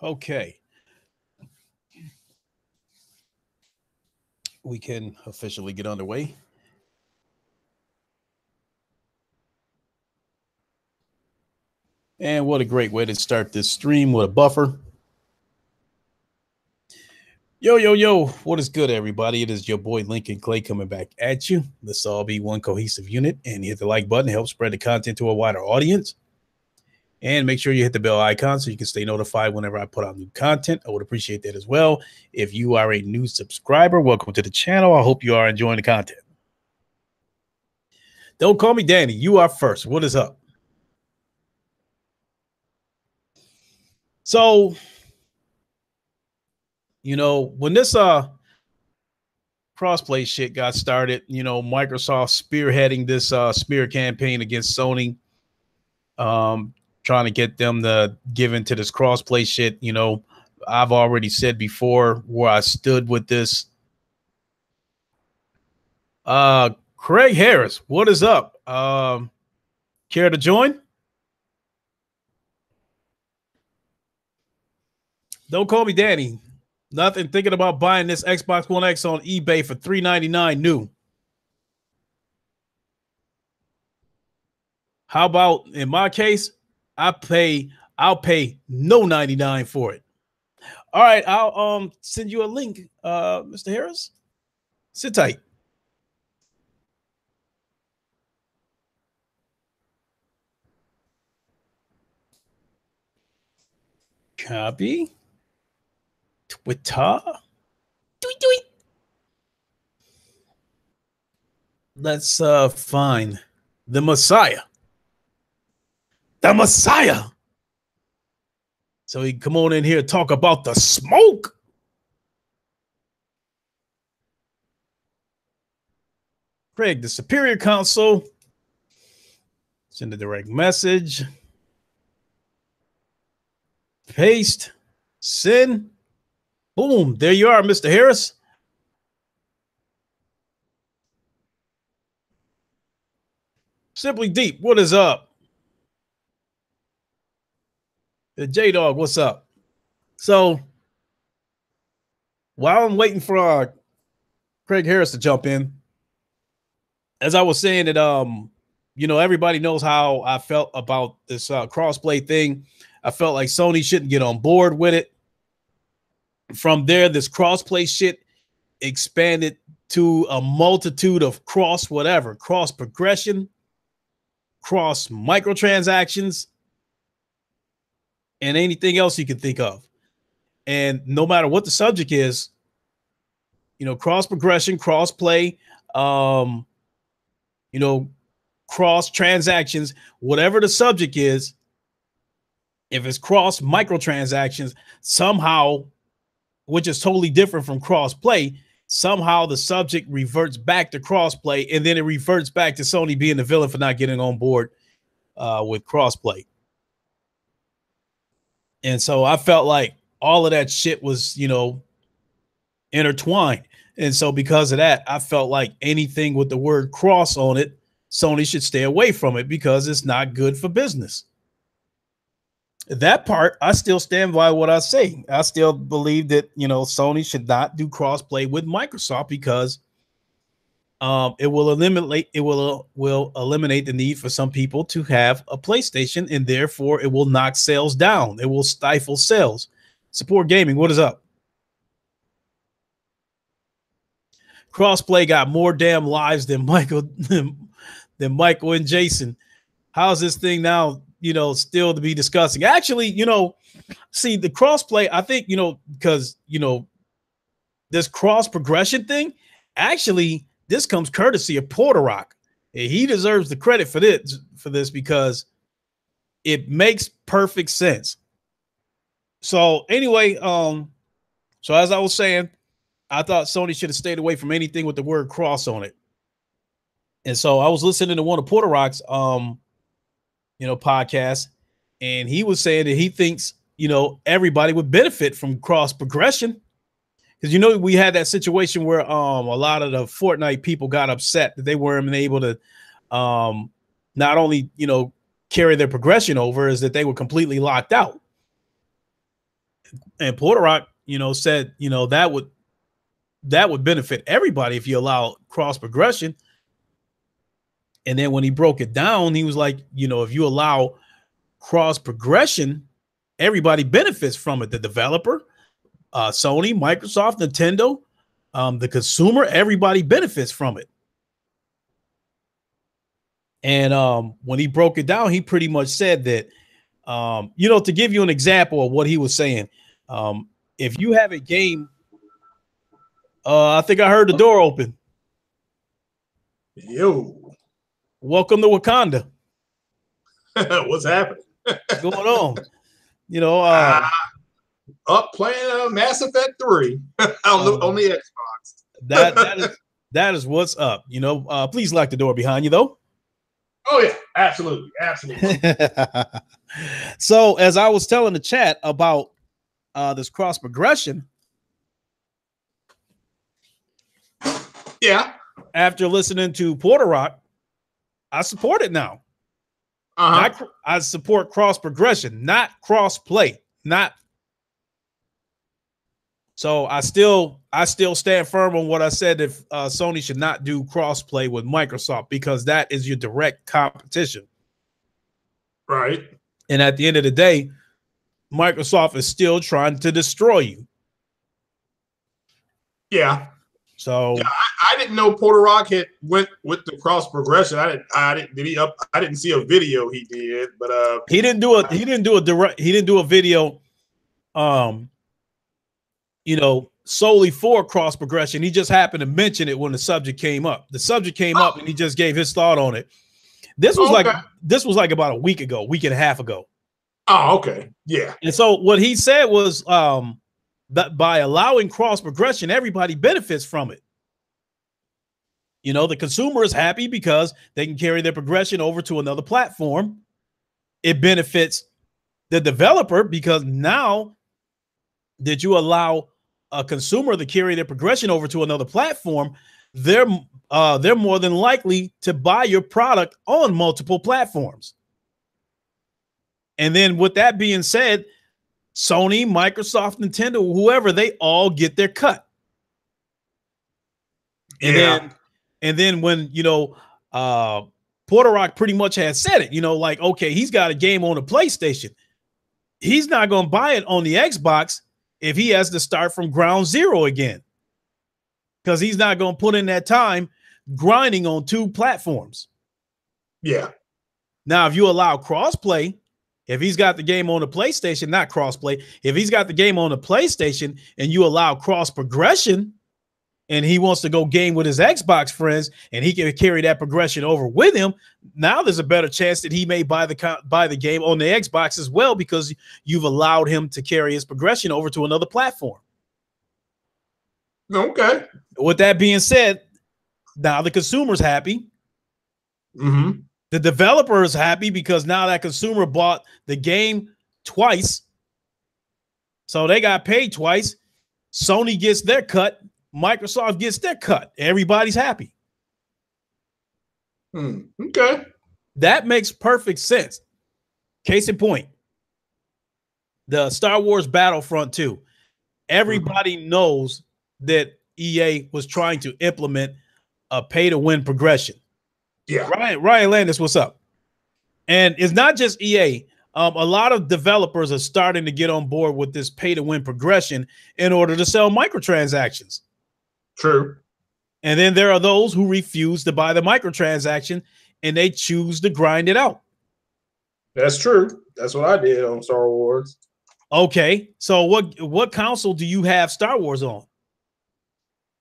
Okay. We can officially get underway. And what a great way to start this stream with a buffer. Yo, yo, yo. What is good, everybody? It is your boy Lincoln Clay coming back at you. Let's all be one cohesive unit and hit the like button, help spread the content to a wider audience. And make sure you hit the bell icon so you can stay notified whenever I put out new content. I would appreciate that as well. If you are a new subscriber, welcome to the channel. I hope you are enjoying the content. Don't call me Danny. You are first. What is up? So, when this crossplay shit got started, Microsoft spearheading this smear campaign against Sony, trying to get them to give into this crossplay shit. I've already said before where I stood with this. Craig Harris, what is up? Care to join? Don't call me Danny. Nothing. Thinking about buying this Xbox One X on eBay for $399 new. How about in my case? I'll pay no 99 for it. All right, I'll send you a link, Mr. Harris. Sit tight. Copy. Twitter. Tweet. Let's find the Messiah. The Messiah. So he come on in here and talk about the smoke. Craig, the Superior Council. Send a direct message. Paste. Send. Boom. There you are, Mr. Harris. Simply Deep, what is up? J-Dog, what's up? So, while I'm waiting for Craig Harris to jump in, as I was saying that, everybody knows how I felt about this crossplay thing. I felt like Sony shouldn't get on board with it. From there, this crossplay shit expanded to a multitude of cross progression, cross microtransactions, and anything else you can think of. And no matter what the subject is, cross progression, cross play, cross transactions, whatever the subject is, if it's cross microtransactions, somehow, which is totally different from cross play, somehow the subject reverts back to cross play, and then it reverts back to Sony being the villain for not getting on board with cross play. And so I felt like all of that shit was, intertwined. And so because of that, I felt like anything with the word cross on it, Sony should stay away from it because it's not good for business. That part, I still stand by what I say. I still believe that, Sony should not do crossplay with Microsoft because it will eliminate the need for some people to have a PlayStation, and therefore it will knock sales down. It will stifle sales. Support Gaming, what is up? Crossplay got more damn lives than Michael and Jason. How's this thing now, still to be discussing? Actually, see the crossplay, I think, because, this cross progression thing, actually, this comes courtesy of Porter Rock. He deserves the credit for this because it makes perfect sense. So anyway, so as I was saying, I thought Sony should have stayed away from anything with the word cross on it. And so I was listening to one of Porter Rock's podcasts, and he was saying that he thinks, everybody would benefit from cross progression. Because, we had that situation where a lot of the Fortnite people got upset that they weren't able to not only, carry their progression over, is that they were completely locked out. And Porter Rock, said, that would benefit everybody if you allow cross progression. And then when he broke it down, he was like, if you allow cross progression, everybody benefits from it. The developer, Sony, Microsoft, Nintendo, the consumer, everybody benefits from it. And when he broke it down, he pretty much said that, to give you an example of what he was saying, if you have a game, I think I heard the door open. Yo. Welcome to Wakanda. What's happening? What's going on? Up playing Mass Effect 3 on the Xbox. That is what's up. Please lock the door behind you, though. Oh yeah, absolutely. So as I was telling the chat about this cross progression, yeah. After listening to Porter Rock, I support it now. I support cross progression, not cross play. So I still stand firm on what I said. If Sony should not do cross play with Microsoft, because that is your direct competition, right? And at the end of the day, Microsoft is still trying to destroy you. Yeah. So I didn't know Porter Rock went with the cross progression. I didn't see a video he did, but he didn't do a video solely for cross progression. He just happened to mention it when the subject came up. The subject came up and he just gave his thought on it. This was like about a week and a half ago. Oh, okay. Yeah. And so what he said was that by allowing cross progression, everybody benefits from it. The consumer is happy because they can carry their progression over to another platform. It benefits the developer because now that you allow a consumer to carry their progression over to another platform, they're more than likely to buy your product on multiple platforms. And then with that being said, Sony, Microsoft, Nintendo, whoever, they all get their cut. And then when, Porter Rock pretty much had said it, like, okay, he's got a game on the PlayStation. He's not going to buy it on the Xbox if he has to start from ground zero again, because he's not going to put in that time grinding on two platforms. Yeah. Now, if you allow crossplay, if he's got the game on the PlayStation, not crossplay, if he's got the game on the PlayStation and you allow cross progression and he wants to go game with his Xbox friends and he can carry that progression over with him, now there's a better chance that he may buy the game on the Xbox as well, because you've allowed him to carry his progression over to another platform. Okay. With that being said, now the consumer's happy. Mm-hmm. The developer is happy because now that consumer bought the game twice. So they got paid twice. Sony gets their cut. Microsoft gets their cut. Everybody's happy. Okay. That makes perfect sense. Case in point, the Star Wars Battlefront 2. Everybody knows that EA was trying to implement a pay-to-win progression. Yeah. Ryan Landis, what's up? And it's not just EA. A lot of developers are starting to get on board with this pay-to-win progression in order to sell microtransactions. True. And then there are those who refuse to buy the microtransaction and they choose to grind it out. That's true. That's what I did on Star Wars. Okay. So what console do you have Star Wars on?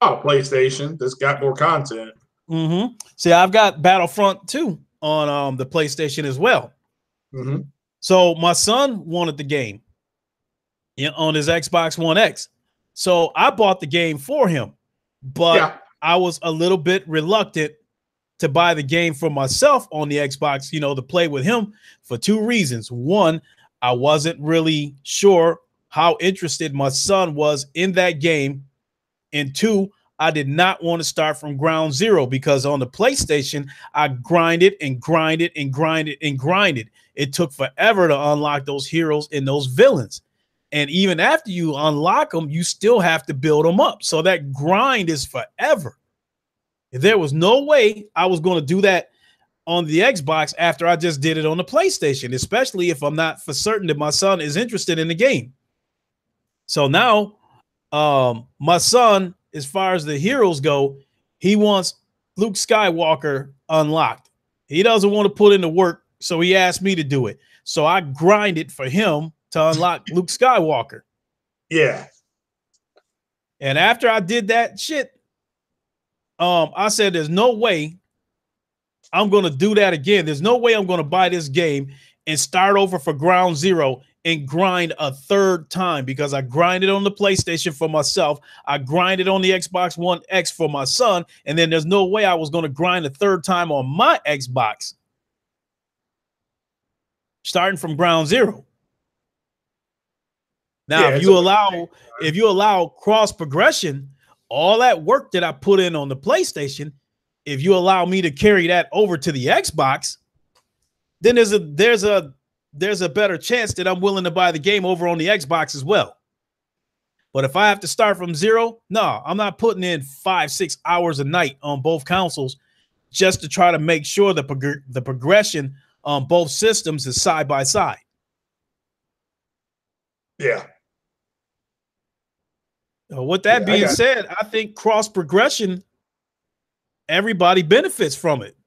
Oh, PlayStation. That's got more content. Mm-hmm. See, I've got Battlefront 2 on the PlayStation as well. Mm-hmm. So my son wanted the game on his Xbox One X. So I bought the game for him, but I was a little bit reluctant to buy the game for myself on the Xbox, to play with him for two reasons. One, I wasn't really sure how interested my son was in that game. And two, I did not want to start from ground zero, because on the PlayStation, I grinded and grinded and grinded and grinded. It took forever to unlock those heroes and those villains. And even after you unlock them, you still have to build them up. So that grind is forever. There was no way I was going to do that on the Xbox after I just did it on the PlayStation, especially if I'm not for certain that my son is interested in the game. So now my son, as far as the heroes go, he wants Luke Skywalker unlocked. He doesn't want to put in the work, so he asked me to do it. So I grinded for him to unlock Luke Skywalker. Yeah. And after I did that shit, I said, there's no way I'm going to do that again. There's no way I'm going to buy this game and start over for ground zero and grind a third time, because I grinded on the PlayStation for myself. I grinded on the Xbox One X for my son. And then there's no way I was going to grind a third time on my Xbox, starting from ground zero. Now, Yeah, if you allow cross progression, all that work that I put in on the PlayStation, if you allow me to carry that over to the Xbox, then there's a better chance that I'm willing to buy the game over on the Xbox as well. But if I have to start from zero, no, I'm not putting in 5-6 hours a night on both consoles just to try to make sure the progression on both systems is side by side. Yeah. With that being said, I think cross progression, everybody benefits from it.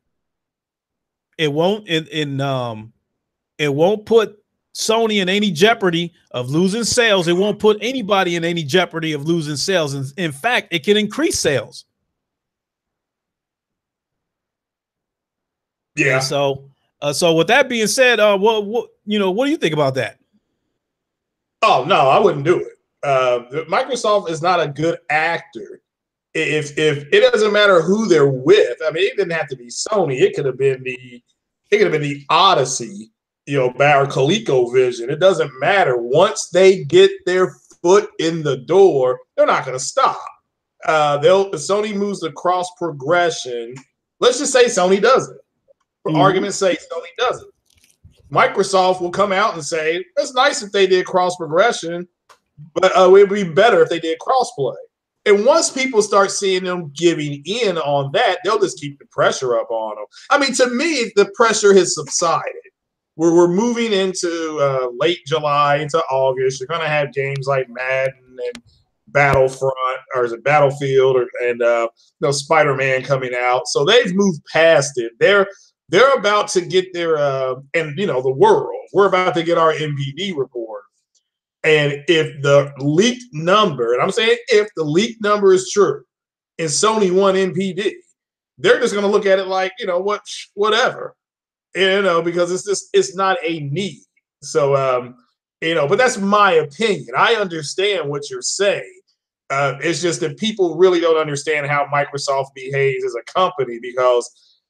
It won't it won't put Sony in any jeopardy of losing sales. It won't put anybody in any jeopardy of losing sales. And in fact, it can increase sales. Yeah. And so with that being said, what do you think about that? Oh no, I wouldn't do it. Microsoft is not a good actor. If it doesn't matter who they're with, I mean, it didn't have to be Sony. It could have been the Odyssey, or ColecoVision. It doesn't matter. Once they get their foot in the door, they're not going to stop. Sony moves the cross progression. Let's just say Sony does it. For argument's sake, Sony does it. Microsoft will come out and say, it's nice if they did cross progression, but it would be better if they did crossplay. And once people start seeing them giving in on that, they'll just keep the pressure up on them. I mean, to me, the pressure has subsided. We're moving into late July, into August. You're going to have games like Madden and Battlefront, or is it Battlefield, and Spider-Man coming out. So they've moved past it. They're about to get their the world. We're about to get our NPD report. And if the leaked number, and I'm saying if the leaked number is true, and Sony won NPD, they're just going to look at it like, whatever, because it's not a need. So, but that's my opinion. I understand what you're saying. It's just that people really don't understand how Microsoft behaves as a company, because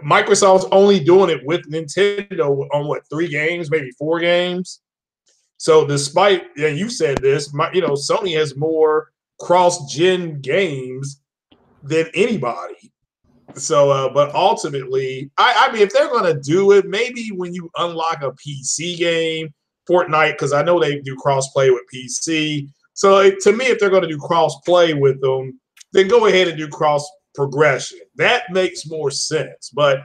Microsoft's only doing it with Nintendo on 3 games, maybe 4 games. So despite, you said this, Sony has more cross-gen games than anybody. So, but ultimately, I mean, if they're going to do it, maybe when you unlock a PC game, Fortnite, because I know they do cross-play with PC. So to me, if they're going to do cross-play with them, then go ahead and do cross-progression. That makes more sense. But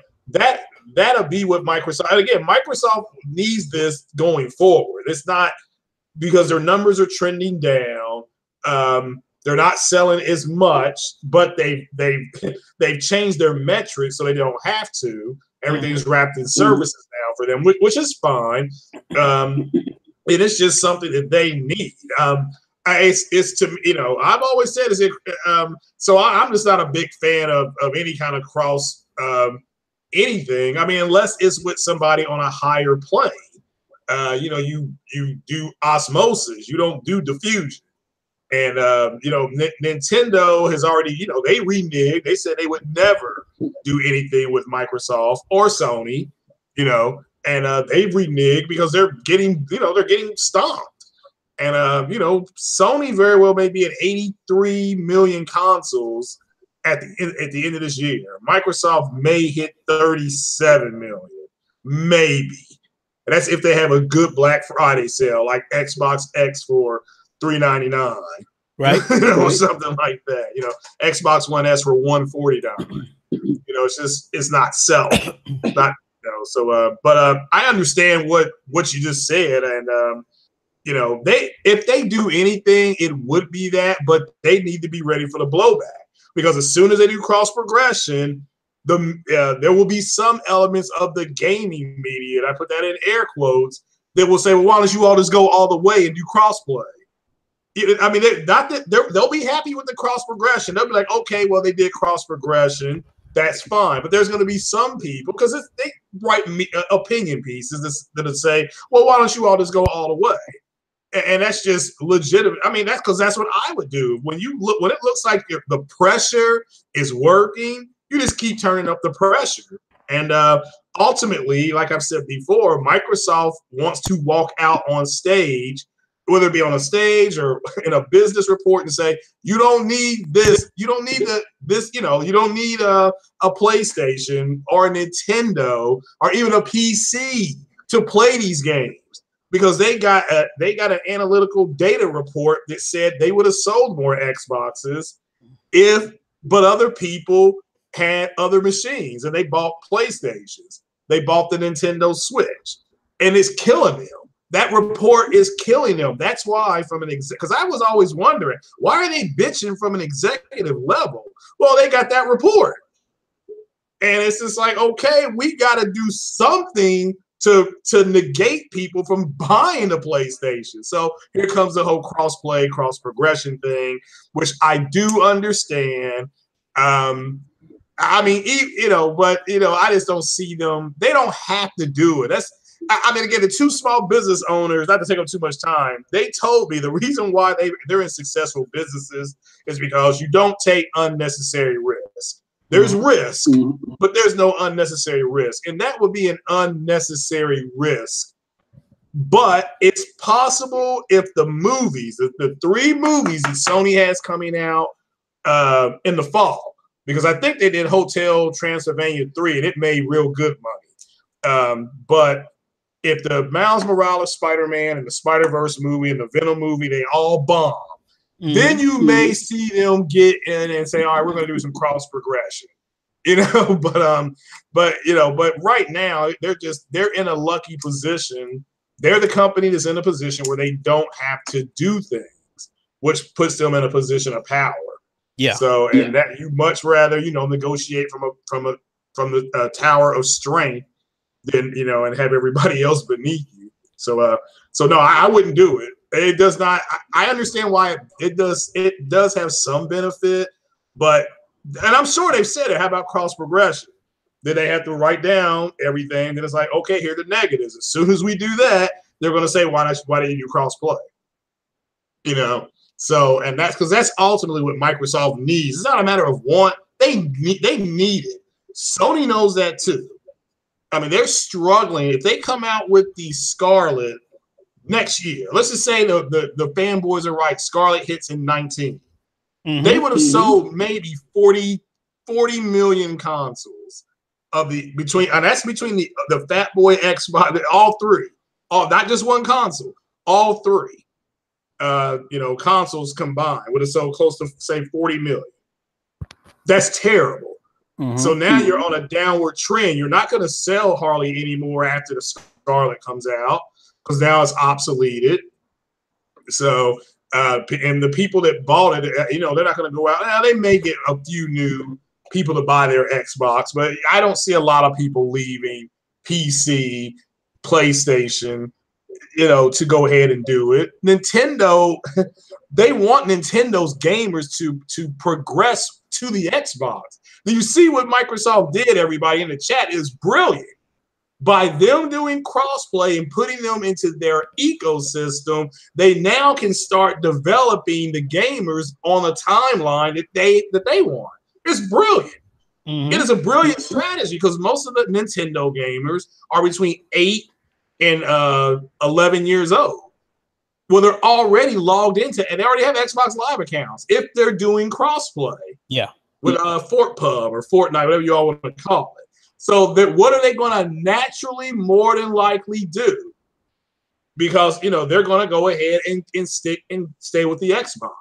that'll be what Microsoft. And again, Microsoft needs this going forward. It's not because their numbers are trending down. They're not selling as much, but they've changed their metrics so they don't have to. Everything's wrapped in services now for them, which is fine. It is just something that they need. It's to I've always said so I'm just not a big fan of any kind of cross. Anything. I mean, unless it's with somebody on a higher plane. You do osmosis. You don't do diffusion. And Nintendo has already, they reneged. They said they would never do anything with Microsoft or Sony. And they've reneged because they're getting stomped. And Sony very well may be at 83 million consoles at the end of this year. Microsoft may hit 37 million, maybe. And that's if they have a good Black Friday sale, like Xbox X for $399, right? Or something like that. Xbox One S for $149. It's not selling. Not So, but I understand what you just said, and if they do anything, it would be that, but they need to be ready for the blowback, because as soon as they do cross progression, there will be some elements of the gaming media, and I put that in air quotes, that will say, well, why don't you all just go all the way and do crossplay? I mean, they'll be happy with the cross progression. They'll be like, okay, well, they did cross progression. That's fine. But there's going to be some people, because they write opinion pieces that'll say, well, why don't you all just go all the way? And that's just legitimate. I mean, that's because that's what I would do. When it looks like the pressure is working, you just keep turning up the pressure. And ultimately, like I've said before, Microsoft wants to walk out on stage, whether it be on a stage or in a business report, and say, you don't need this. You don't need this. You don't need a PlayStation or a Nintendo or even a PC to play these games, because they got an analytical data report that said they would have sold more Xboxes but other people had other machines and they bought PlayStations. They bought the Nintendo Switch, and it's killing them. That report is killing them. That's why, because I was always wondering, why are they bitching from an executive level? Well, they got that report. And it's just like, okay, we got to do something to negate people from buying the PlayStation. So here comes the whole cross-play, cross-progression thing, which I do understand. I mean, but I just don't see them. They don't have to do it. Again, the two small business owners, not to take up too much time, they told me the reason why they're in successful businesses is because you don't take unnecessary risk. There's risk, but there's no unnecessary risk. And that would be an unnecessary risk. But it's possible if the movies, the 3 movies that Sony has coming out in the fall, because I think they did Hotel Transylvania 3 and it made real good money. But if the Miles Morales Spider-Man and the Spider-Verse movie and the Venom movie, they all bomb, then you may see them get in and say, all right, we're going to do some cross progression, but right now they're in a lucky position. They're the company that's in a position where they don't have to do things, which puts them in a position of power. Yeah. So, that you much rather, negotiate from the tower of strength than, and have everybody else beneath you. So no, I wouldn't do it. It does not. I understand why it does have some benefit, and I'm sure they've said it. How about cross progression? Then they have to write down everything. Then it's like, okay, here are the negatives. As soon as we do that, they're going to say, why do you do cross play? So, and that's ultimately what Microsoft needs. It's not a matter of want. They need it. Sony knows that too. I mean, they're struggling. If they come out with the Scarlet next year, let's just say the fanboys are right, Scarlet hits in 19. They would have sold maybe 40 million consoles and that's between the Fat Boy Xbox, all 3, not just one console, all 3, consoles combined would have sold close to say 40 million. That's terrible. So now you're on a downward trend. You're not going to sell Harley anymore after the Scarlet comes out, because now it's obsoleted. So, and the people that bought it, they're not going to go out. Now, they may get a few new people to buy their Xbox, but I don't see a lot of people leaving PC, PlayStation, to go ahead and do it. Nintendo, they want Nintendo's gamers to progress to the Xbox. Now, you see what Microsoft did, everybody in the chat, is brilliant. By them doing crossplay and putting them into their ecosystem, they now can start developing the gamers on a timeline that they want. It's brilliant. It is a brilliant strategy, because most of the Nintendo gamers are between 8 and 11 years old. Well, they're already logged into, and they already have Xbox Live accounts if they're doing crossplay. Yeah. With Fort Pub or Fortnite, whatever you all want to call it. So that what are they going to naturally, more than likely do? Because they're going to go ahead and stick and stay with the Xbox.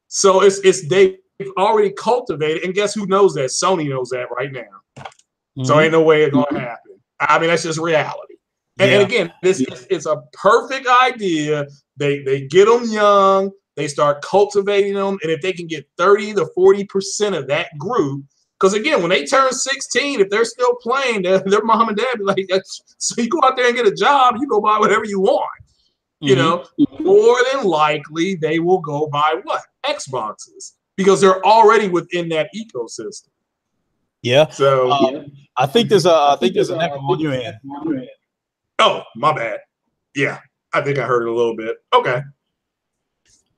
So it's they've already cultivated, and guess who knows that? Sony knows that right now. Mm-hmm. So ain't no way it's going to happen. I mean, that's just reality. And again, it's a perfect idea. They get them young, they start cultivating them, and if they can get 30 to 40% of that group, because again, when they turn 16, if they're still playing, their mom and dad be like, so you go out there and get a job, you go buy whatever you want. Mm-hmm. More than likely they will go buy what? Xboxes, because they're already within that ecosystem. Yeah. So I think there's an echo on your end. Oh, my bad. Yeah, I think I heard it a little bit. Okay.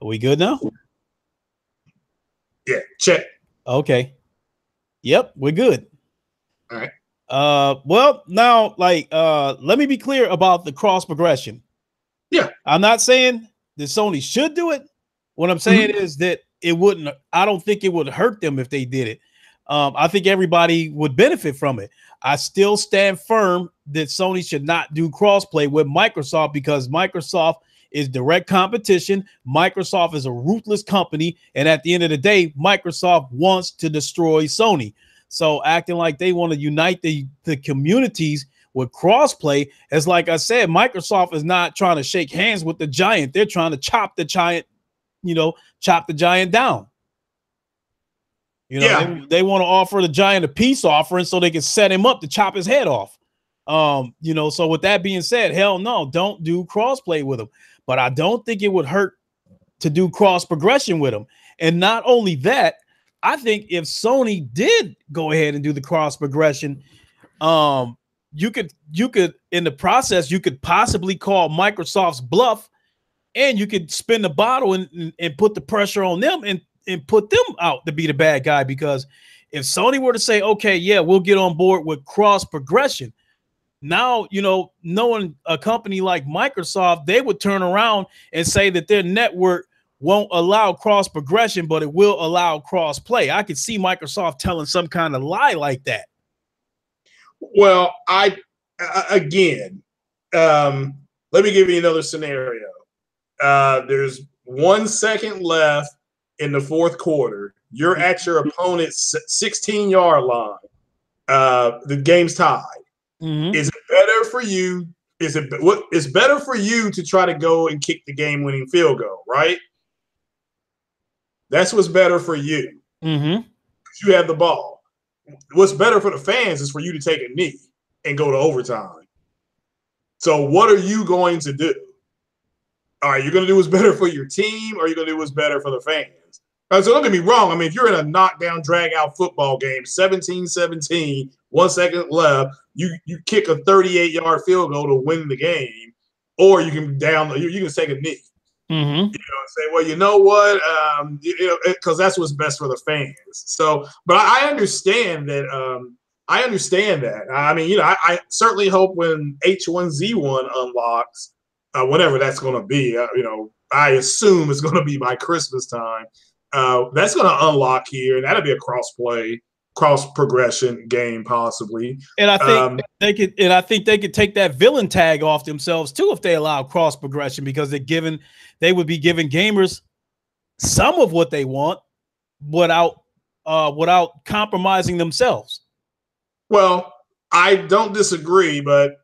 Are we good now? Yeah, check. Okay. Yep, we're good. All right. Well, now, let me be clear about the cross progression. Yeah. I'm not saying that Sony should do it. What I'm saying is that I don't think it would hurt them if they did it. I think everybody would benefit from it. I still stand firm that Sony should not do crossplay with Microsoft because Microsoft is direct competition. Microsoft is a ruthless company. And at the end of the day, Microsoft wants to destroy Sony. So acting like they want to unite the communities with crossplay, as like I said, Microsoft is not trying to shake hands with the giant. They're trying to chop the giant down. They want to offer the giant a peace offering so they can set him up to chop his head off. So with that being said, hell no, don't do crossplay with him. But I don't think it would hurt to do cross progression with him. And not only that, I think if Sony did go ahead and do the cross progression, you could in the process, you could possibly call Microsoft's bluff, and you could spin the bottle and put the pressure on them and put them out to be the bad guy. Because if Sony were to say, okay, yeah, we'll get on board with cross progression, now, knowing a company like Microsoft, they would turn around and say that their network won't allow cross progression, but it will allow cross play. I could see Microsoft telling some kind of lie like that. Well, let me give you another scenario. There's 1 second left in the fourth quarter. You're at your opponent's 16-yard line. The game's tied. Mm-hmm. Is it better for you? It's better for you to try to go and kick the game-winning field goal, right? That's what's better for you. Mm-hmm. You have the ball. What's better for the fans is for you to take a knee and go to overtime. So what are you going to do? All right, you're going to do what's better for your team, or you're going to do what's better for the fans? So don't get me wrong. I mean, if you're in a knockdown, drag-out football game, 17-17, 1 second left, you kick a 38-yard field goal to win the game, or you can you can take a knee. Mm-hmm. Say, well, you know what? Because that's what's best for the fans. So, but I understand that. I understand that. I mean, I certainly hope when H1Z1 unlocks, whenever that's going to be, I assume it's going to be by Christmas time. That's going to unlock here, and that'll be a cross progression game possibly. And I think they could. And I think they could take that villain tag off themselves too if they allow cross progression, because they would be giving gamers some of what they want without compromising themselves. Well, I don't disagree, but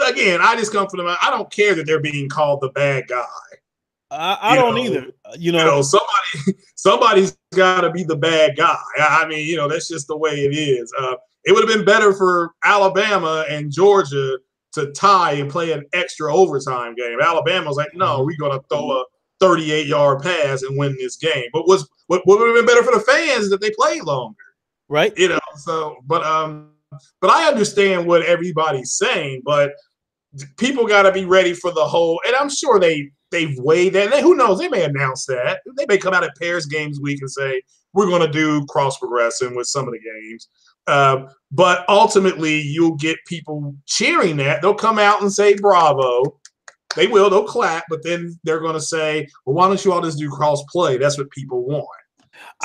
again, I just come from them. I don't care that they're being called the bad guy. I don't either. Somebody's got to be the bad guy. I mean, that's just the way it is. It would have been better for Alabama and Georgia to tie and play an extra overtime game. Alabama's like, no, we're going to throw a 38-yard pass and win this game. But what would have been better for the fans is that they played longer, right? So, but I understand what everybody's saying, but people got to be ready for the whole. And I'm sure they've weighed that. And who knows? They may announce that. They may come out at Pairs Games Week and say, we're going to do cross progression with some of the games. But ultimately, you'll get people cheering that. They'll come out and say, bravo. They will. They'll clap. But then they're going to say, well, why don't you all just do cross play? That's what people want.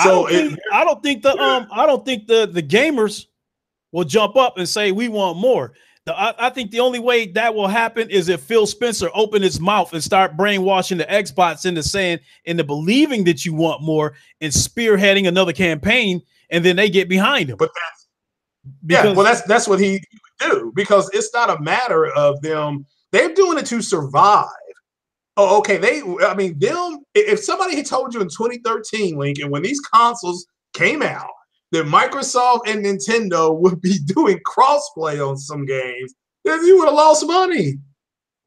So I don't think the gamers will jump up and say, we want more. I think the only way that will happen is if Phil Spencer open his mouth and start brainwashing the Xbox into saying, into believing that you want more and spearheading another campaign, and then they get behind him. But that's what he would do, because it's not a matter of them. They're doing it to survive. Oh, okay. If somebody had told you in 2013, Lincoln, when these consoles came out, that Microsoft and Nintendo would be doing crossplay on some games, then you would have lost money.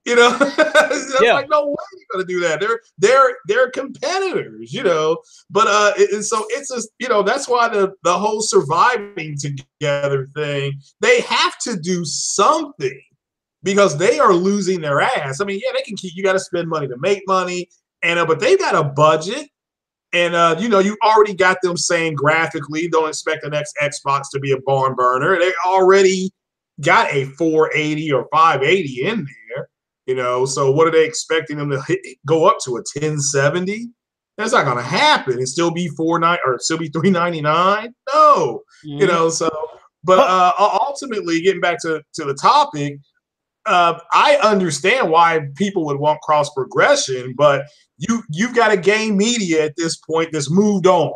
You know, like, no way you're gonna do that. They're competitors, you know. But so it's just, you know, that's why the whole surviving together thing, they have to do something, because they are losing their ass. I mean, yeah, they can keep, you got to spend money to make money, and but they've got a budget. And, you know, you already got them saying graphically, don't expect the next Xbox to be a barn burner. They already got a 480 or 580 in there, you know. So what are they expecting them to go up to, a 1070? That's not going to happen. And still be $399? No, you know. So, but ultimately, getting back to the topic, I understand why people would want cross progression, but you've got a game media at this point that's moved on.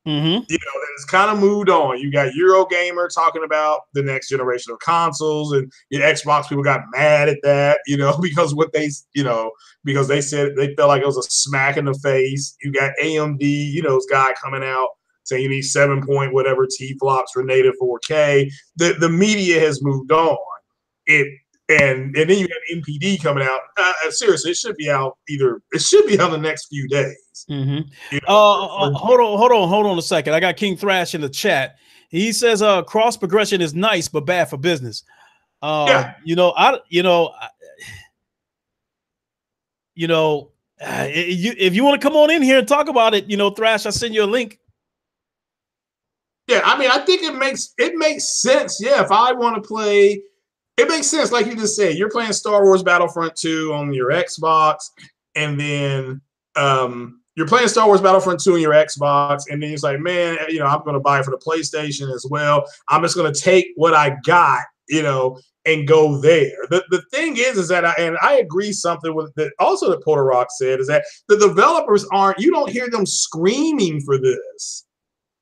Mm-hmm. You know, it's kind of moved on. You got Eurogamer talking about the next generation of consoles, and your Xbox people got mad at that, you know, because because they said they felt like it was a smack in the face. You got AMD, you know, this guy coming out saying you need 7 point whatever T-flops for native 4K. The media has moved on. And then you have MPD coming out. Seriously, it should be out in the next few days. Mm-hmm. You know, hold on a second. I got King Thrash in the chat. He says cross progression is nice but bad for business. If you want to come on in here and talk about it, you know, Thrash, I'll send you a link. Yeah, I mean, I think it makes sense. Yeah, if I want to play, it makes sense. Like you just said, you're playing Star Wars Battlefront 2 on your Xbox, and then you're playing Star Wars Battlefront 2 on your Xbox, and then it's like, man, you know, I'm going to buy it for the PlayStation as well. I'm just going to take what I got, you know, and go there. The thing is that I agree something with that also that Porter Rock said, is that the developers you don't hear them screaming for this.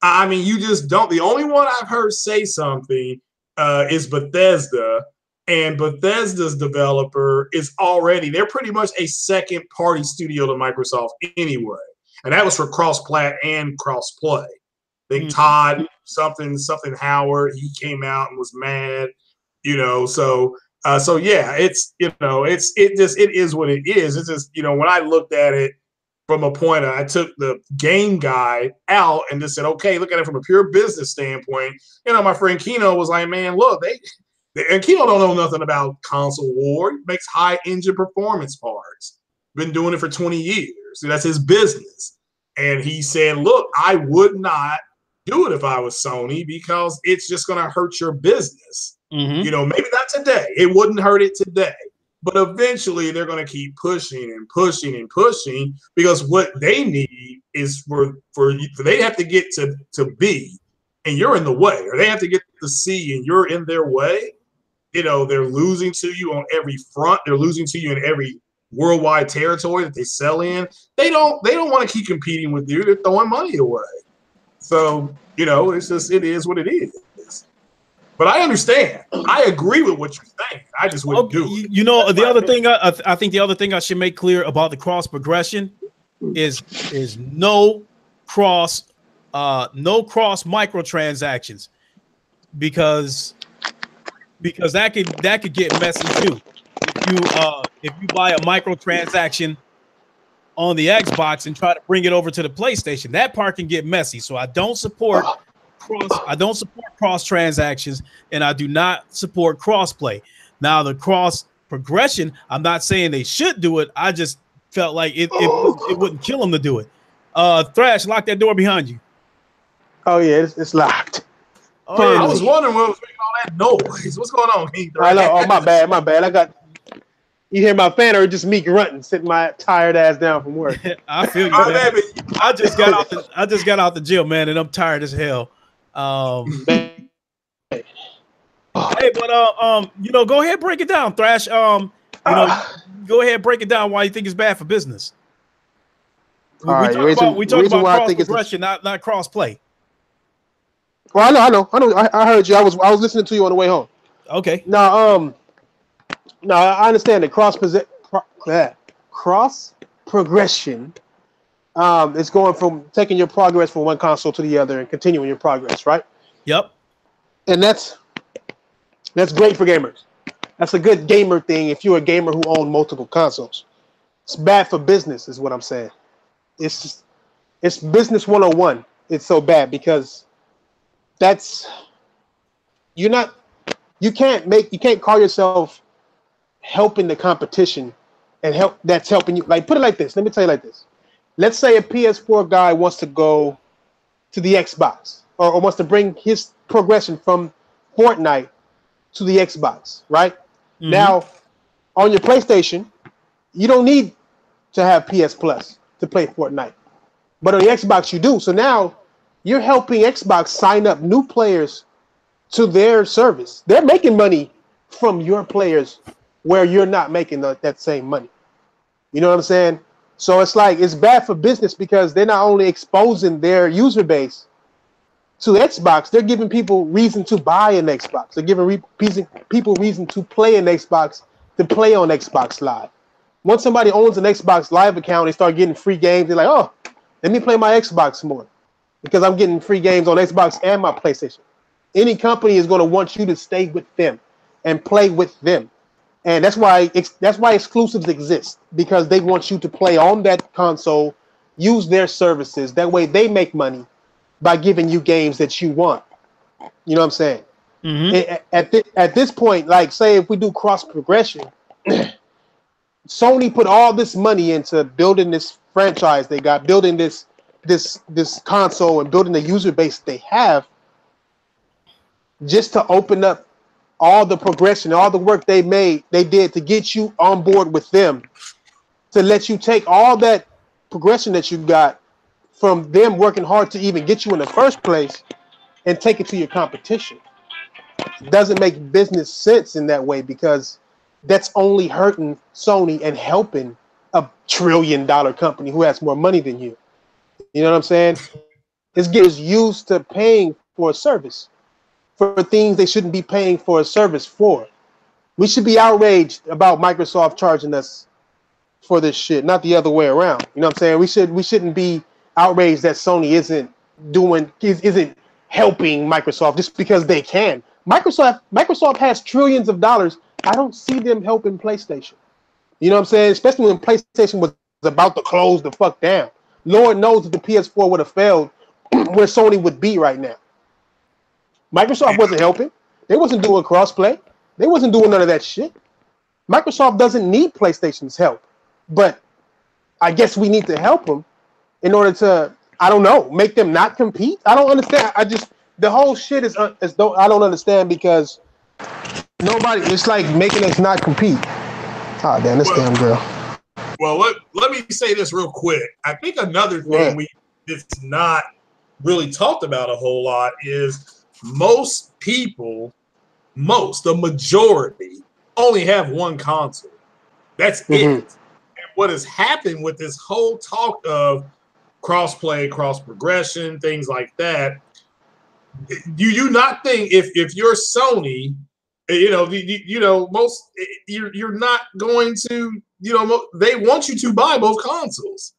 I mean, you just don't. The only one I've heard say something is Bethesda. And Bethesda's developer is they're pretty much a second party studio to Microsoft anyway. And that was for cross-plat and cross-play. I think Todd something Howard, he came out and was mad, you know. So yeah, it's, you know, it is what it is. It's just, you know, when I looked at it from a point, I took the game guide out and just said, okay, look at it from a pure business standpoint. You know, my friend Kino was like, man, look, and Kino don't know nothing about console war. He makes high engine performance parts. Been doing it for 20 years. That's his business. And he said, look, I would not do it if I was Sony, because it's just going to hurt your business. Mm-hmm. You know, maybe not today. It wouldn't hurt it today. But eventually they're going to keep pushing and pushing and pushing, because what they need is for they have to get to B and you're in the way, or they have to get to C and you're in their way. You know, they're losing to you on every front. They're losing to you in every worldwide territory that they sell in. They don't want to keep competing with you. They're throwing money away. So, you know, it is what it is. But I understand. I agree with what you're saying. I just wouldn't do it. You know, the other thing I think the other thing I should make clear about the cross progression is no cross microtransactions, because that could get messy too. If you buy a microtransaction on the Xbox and try to bring it over to the PlayStation, that part can get messy. So I don't support cross transactions, and I do not support crossplay. Now, the cross progression, I'm not saying they should do it. I just felt like it wouldn't kill them to do it. Thrash, lock that door behind you. Oh yeah, it's locked. Oh, yeah. I was wondering what was making all that noise. What's going on, Heath? I know. Oh, my bad. I got. You hear my fan, or just me grunting, sitting my tired ass down from work. I feel you, man. I just got out the gym, man, and I'm tired as hell. Hey, but go ahead, break it down, Thrash. Go ahead, break it down why you think it's bad for business. We talk about cross progression, not cross play. Well, I know. I heard you. I was listening to you on the way home. Okay. Now, I understand that cross progression. It's going from taking your progress from one console to the other and continuing your progress, right? Yep. And that's great for gamers. That's a good gamer thing if you're a gamer who owns multiple consoles. It's bad for business, is what I'm saying. It's business 101. It's so bad because you can't call yourself helping the competition and that's helping you. Like, put it like this. Let me tell you like this. Let's say a PS4 guy wants to go to the Xbox or wants to bring his progression from Fortnite to the Xbox, right? Mm-hmm. Now, on your PlayStation, you don't need to have PS Plus to play Fortnite. But on the Xbox, you do. So now you're helping Xbox sign up new players to their service. They're making money from your players where you're not making that same money. You know what I'm saying? So it's like it's bad for business because they're not only exposing their user base to Xbox, they're giving people reason to buy an Xbox. They're giving people reason to play an Xbox, to play on Xbox Live. Once somebody owns an Xbox Live account, they start getting free games. They're like, oh, let me play my Xbox more because I'm getting free games on Xbox and my PlayStation. Any company is going to want you to stay with them and play with them. And that's why exclusives exist, because they want you to play on that console, use their services. That way they make money by giving you games that you want. You know what I'm saying? Mm-hmm. At this point, like, say if we do cross progression, Sony put all this money into building this franchise they got, building this console and building the user base they have, just to open up all the progression, all the work they did to get you on board with them, to let you take all that progression that you got from them working hard to even get you in the first place and take it to your competition. It doesn't make business sense in that way because that's only hurting Sony and helping a $1 trillion company who has more money than you. You know what I'm saying? It's getting used to paying for a service for things they shouldn't be paying for a service for. We should be outraged about Microsoft charging us for this shit, not the other way around. You know what I'm saying? We shouldn't be outraged that Sony isn't helping Microsoft just because they can. Microsoft has trillions of dollars. I don't see them helping PlayStation. You know what I'm saying? Especially when PlayStation was about to close the fuck down. Lord knows if the PS4 would have failed, where Sony would be right now. Microsoft wasn't helping. They wasn't doing crossplay. They wasn't doing none of that shit. Microsoft doesn't need PlayStation's help, but I guess we need to help them in order to, I don't know, make them not compete. I don't understand. The whole shit is as though I don't understand because it's like making us not compete. Oh, damn, this damn girl. Well, let me say this real quick. I think another thing it's not really talked about a whole lot is the majority only have one console. That's it. And what has happened with this whole talk of cross-play, cross-progression, things like that, do you not think if you're Sony, you're not going to, they want you to buy both consoles.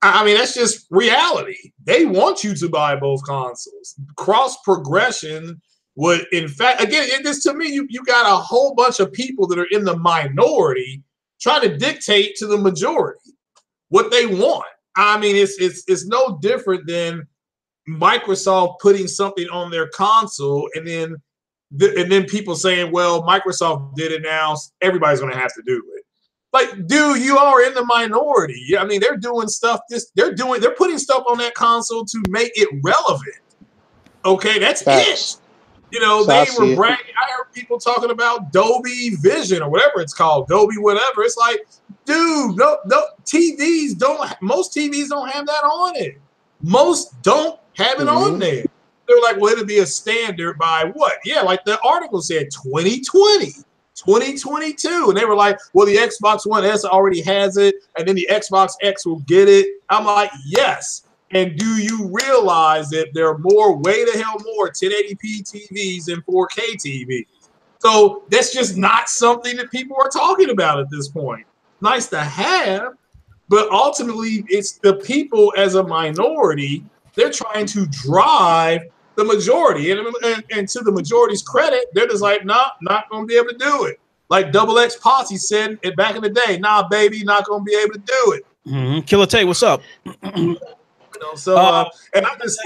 I mean, that's just reality. They want you to buy both consoles. Cross progression would, in fact, again, this to me, you got a whole bunch of people that are in the minority trying to dictate to the majority what they want. I mean, it's no different than Microsoft putting something on their console and then people saying, well, Microsoft did it now, everybody's going to have to do it. Like, dude, you are in the minority. I mean, they're doing stuff. They're putting stuff on that console to make it relevant. Okay, that's it. They were bragging. I heard people talking about Dolby Vision or whatever it's called, Dolby whatever. It's like, dude, no, most TVs don't have that on it. Most don't have it on there. They're like, well, it'll be a standard by what? Yeah, like the article said 2020, 2022. And they were like, well, the Xbox One S already has it, and then the Xbox X will get it. I'm like, yes. And do you realize that there are way the hell more 1080p TVs than 4K TVs? So that's just not something that people are talking about at this point. Nice to have, but ultimately it's the people as a minority. They're trying to drive the majority. And to the majority's credit, they're just like, nah, not going to be able to do it. Like Double X Posse said it back in the day, nah, baby, not going to be able to do it. Mm-hmm. Killer Tay, what's up? And I just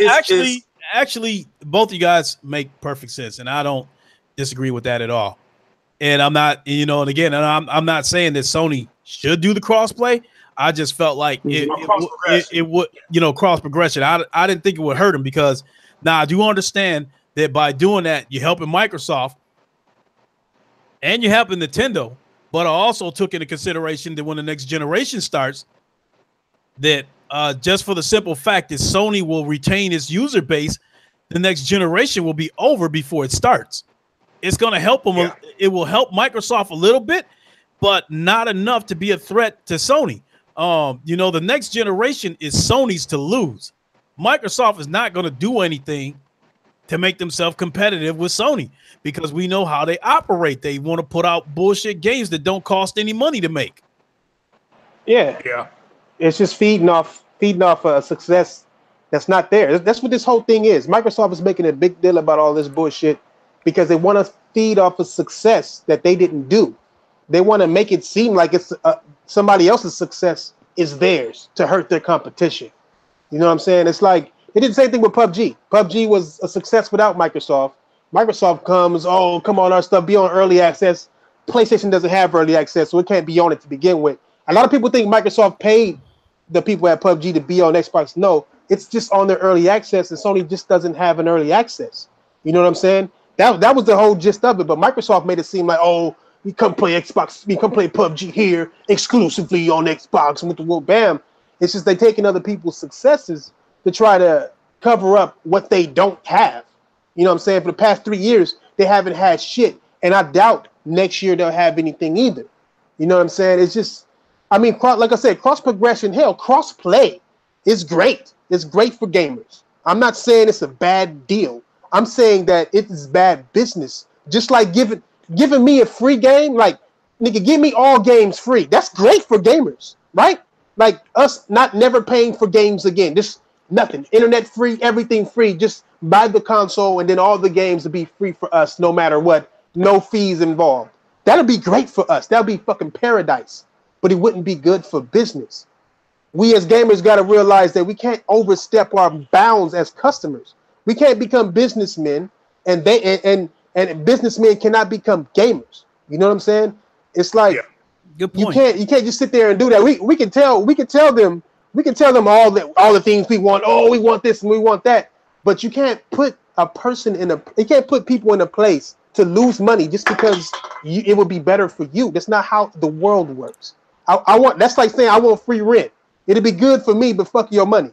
actually, both of you guys make perfect sense, and I don't disagree with that at all. And I'm not, and again, I'm not saying that Sony should do the crossplay. I just felt like it would, cross progression. I didn't think it would hurt them because now I do understand that by doing that, you're helping Microsoft and you're helping Nintendo. But I also took into consideration that when the next generation starts, that just for the simple fact that Sony will retain its user base, the next generation will be over before it starts. It's going to help them. Yeah. It will help Microsoft a little bit, but not enough to be a threat to Sony. The next generation is Sony's to lose. Microsoft is not going to do anything to make themselves competitive with Sony because we know how they operate. They want to put out bullshit games that don't cost any money to make. Yeah. It's just feeding off a success that's not there. That's what this whole thing is. Microsoft is making a big deal about all this bullshit because they want to feed off a success that they didn't do. They want to make it seem like it's somebody else's success is theirs to hurt their competition. You know what I'm saying? It's like they did the same thing with PUBG. PUBG was a success without Microsoft. Microsoft comes, oh, come on, our stuff be on early access. PlayStation doesn't have early access, so it can't be on it to begin with. A lot of people think Microsoft paid the people at PUBG to be on Xbox. No, it's just on their early access, and Sony just doesn't have an early access. You know what I'm saying? That was the whole gist of it. But Microsoft made it seem like, oh, we come play Xbox, we come play PUBG here exclusively on Xbox. And with the world, bam. It's just they taking other people's successes to try to cover up what they don't have. You know what I'm saying? For the past 3 years, they haven't had shit. And I doubt next year they'll have anything either. You know what I'm saying? It's just, like I said, cross progression, hell, cross play is great. It's great for gamers. I'm not saying it's a bad deal. I'm saying that it is bad business. Just like giving me a free game, like, nigga, give me all games free. That's great for gamers, right? Like us not never paying for games again. Just nothing. Internet free, everything free. Just buy the console and then all the games will be free for us no matter what. No fees involved. That'll be great for us. That'll be fucking paradise. But it wouldn't be good for business. We as gamers got to realize that we can't overstep our bounds as customers. We can't become businessmen, and businessmen cannot become gamers. You know what I'm saying? It's like Good point. You can't just sit there and do that. We can tell them all the things we want. Oh, we want this and we want that. But you can't put you can't put people in a place to lose money just because it would be better for you. That's not how the world works. That's like saying I want free rent. It'll be good for me, but fuck your money.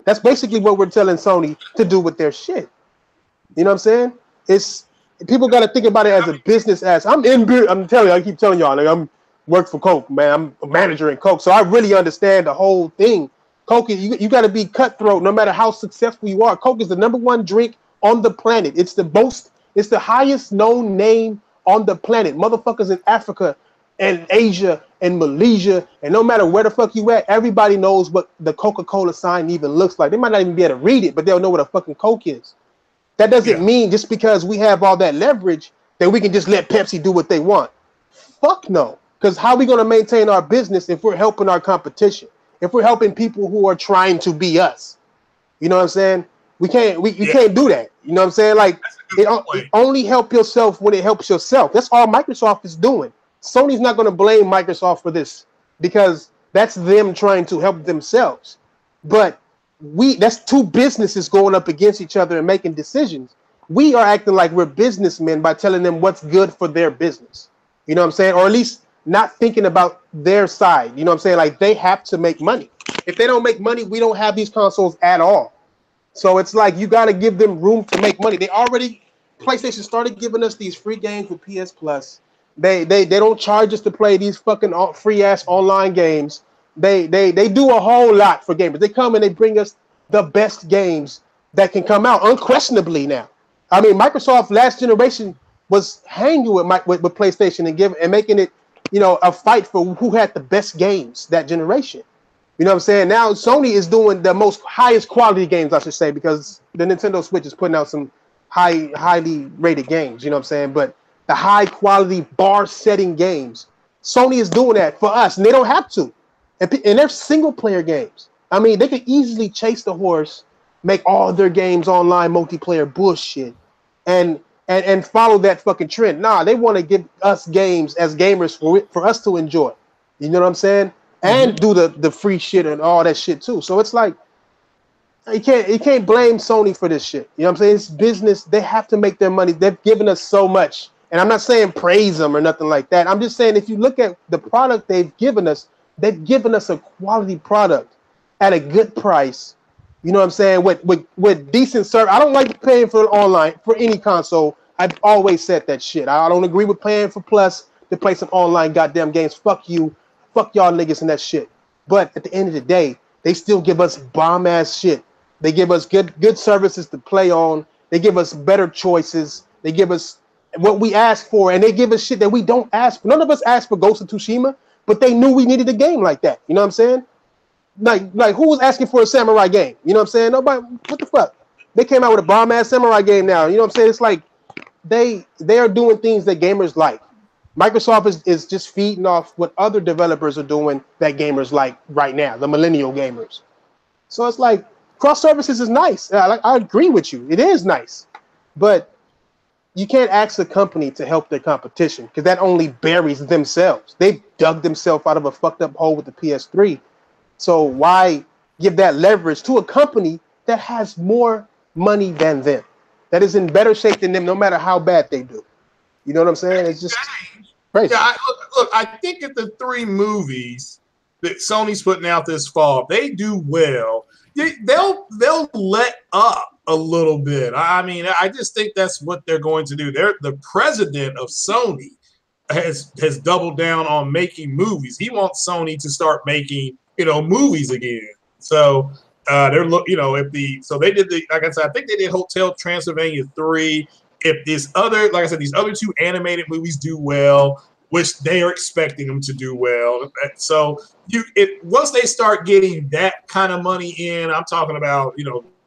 That's basically what we're telling Sony to do with their shit. You know what I'm saying? It's people got to think about it as a business. I'm telling you, I keep telling y'all, like, I'm work for Coke, man. I'm a manager in Coke, so I really understand the whole thing. Coke, you got to be cutthroat no matter how successful you are. Coke is the #1 drink on the planet. It's the highest known name on the planet. Motherfuckers in Africa and Asia and Malaysia, and no matter where the fuck you at, everybody knows what the Coca-Cola sign even looks like. They might not even be able to read it, but they'll know what a fucking Coke is. That doesn't mean just because we have all that leverage that we can just let Pepsi do what they want. Fuck no. Because how are we going to maintain our business if we're helping our competition? If we're helping people who are trying to be us? You know what I'm saying? You can't do that. You know what I'm saying? Like, it only help yourself when it helps yourself. That's all Microsoft is doing. Sony's not going to blame Microsoft for this because that's them trying to help themselves. But that's two businesses going up against each other and making decisions. We are acting like we're businessmen by telling them what's good for their business. You know what I'm saying? Or at least not thinking about their side. You know what I'm saying? Like, they have to make money. If they don't make money, we don't have these consoles at all. So it's like you got to give them room to make money. PlayStation started giving us these free games with PS Plus. They don't charge us to play these fucking free ass online games. They do a whole lot for gamers. They come and they bring us the best games that can come out unquestionably now. I mean, Microsoft last generation was hanging with PlayStation and making it, a fight for who had the best games that generation. You know what I'm saying? Now Sony is doing the highest quality games, I should say, because the Nintendo Switch is putting out some highly rated games. You know what I'm saying? But the high quality bar setting games, Sony is doing that for us, and they don't have to. And they're single player games. I mean, they could easily chase the horse, make all their games online multiplayer bullshit, and follow that fucking trend. Nah, they want to give us games as gamers for us to enjoy. You know what I'm saying? And do the free shit and all that shit too. So it's like you can't blame Sony for this shit. You know what I'm saying? It's business. They have to make their money. They've given us so much. And I'm not saying praise them or nothing like that. I'm just saying if you look at the product they've given us a quality product at a good price. You know what I'm saying? With decent service. I don't like paying for online for any console. I've always said that shit. I don't agree with paying for Plus to play some online goddamn games. Fuck you. Fuck y'all niggas and that shit. But at the end of the day, they still give us bomb ass shit. They give us good services to play on. They give us better choices. They give us what we ask for, and they give us shit that we don't ask for. None of us asked for Ghost of Tsushima, but they knew we needed a game like that. You know what I'm saying? Like who was asking for a samurai game? You know what I'm saying? Nobody. What the fuck? They came out with a bomb ass samurai game now. You know what I'm saying? It's like they are doing things that gamers like. Microsoft is just feeding off what other developers are doing that gamers like right now, the millennial gamers. So it's like cross services is nice. I agree with you. It is nice. But you can't ask a company to help their competition because that only buries themselves. They dug themselves out of a fucked up hole with the PS3. So why give that leverage to a company that has more money than them, that is in better shape than them, no matter how bad they do? You know what I'm saying? It's just crazy. Yeah, look, I think if the 3 movies that Sony's putting out this fall, they do well, they'll let up a little bit. I mean, I just think that's what they're going to do. The president of Sony has doubled down on making movies. He wants Sony to start making, movies again. So they're so they did like I said, I think they did Hotel Transylvania 3. If these other 2 animated movies do well, which they are expecting them to do well, so once they start getting that kind of money in, I'm talking about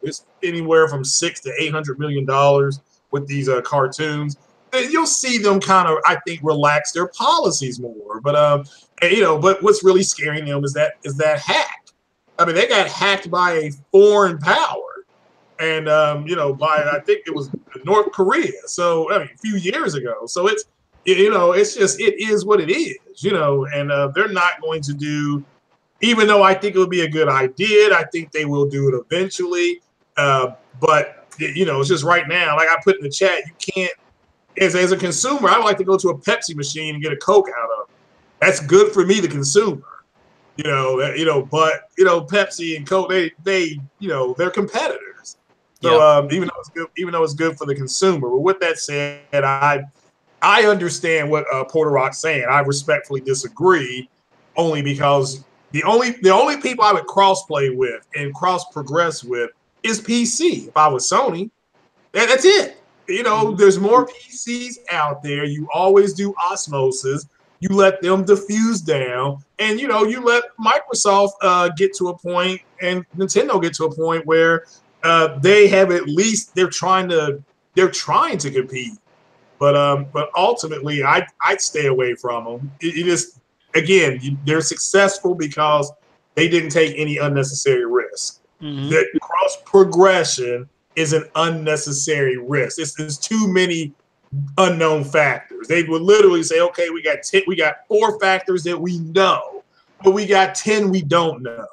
it's anywhere from $600 to $800 million with these cartoons. You'll see them kind of, I think, relax their policies more. But but what's really scaring them is that hack. I mean, they got hacked by a foreign power. And by I think it was North Korea. So I mean, a few years ago. So it's just it is what it is. And they're not going to do. Even though I think it would be a good idea, I think they will do it eventually. But it's just right now. Like I put in the chat, you can't. As a consumer, I would like to go to a Pepsi machine and get a Coke out of it. That's good for me, the consumer. But Pepsi and Coke, they're competitors. So even though it's good for the consumer, but with that said, I understand what Porter Rock's saying. I respectfully disagree, only because the only people I would cross play with and cross progress with is PC. If I was Sony, that's it. There's more PCs out there. You always do osmosis. You let them diffuse down, and you let Microsoft get to a point and Nintendo get to a point where they have they're trying to compete, but ultimately I'd stay away from them. It is they're successful because they didn't take any unnecessary risk. That cross progression is an unnecessary risk. There's too many unknown factors. They would literally say, okay, we got 4 factors that we know, but we got 10 we don't know.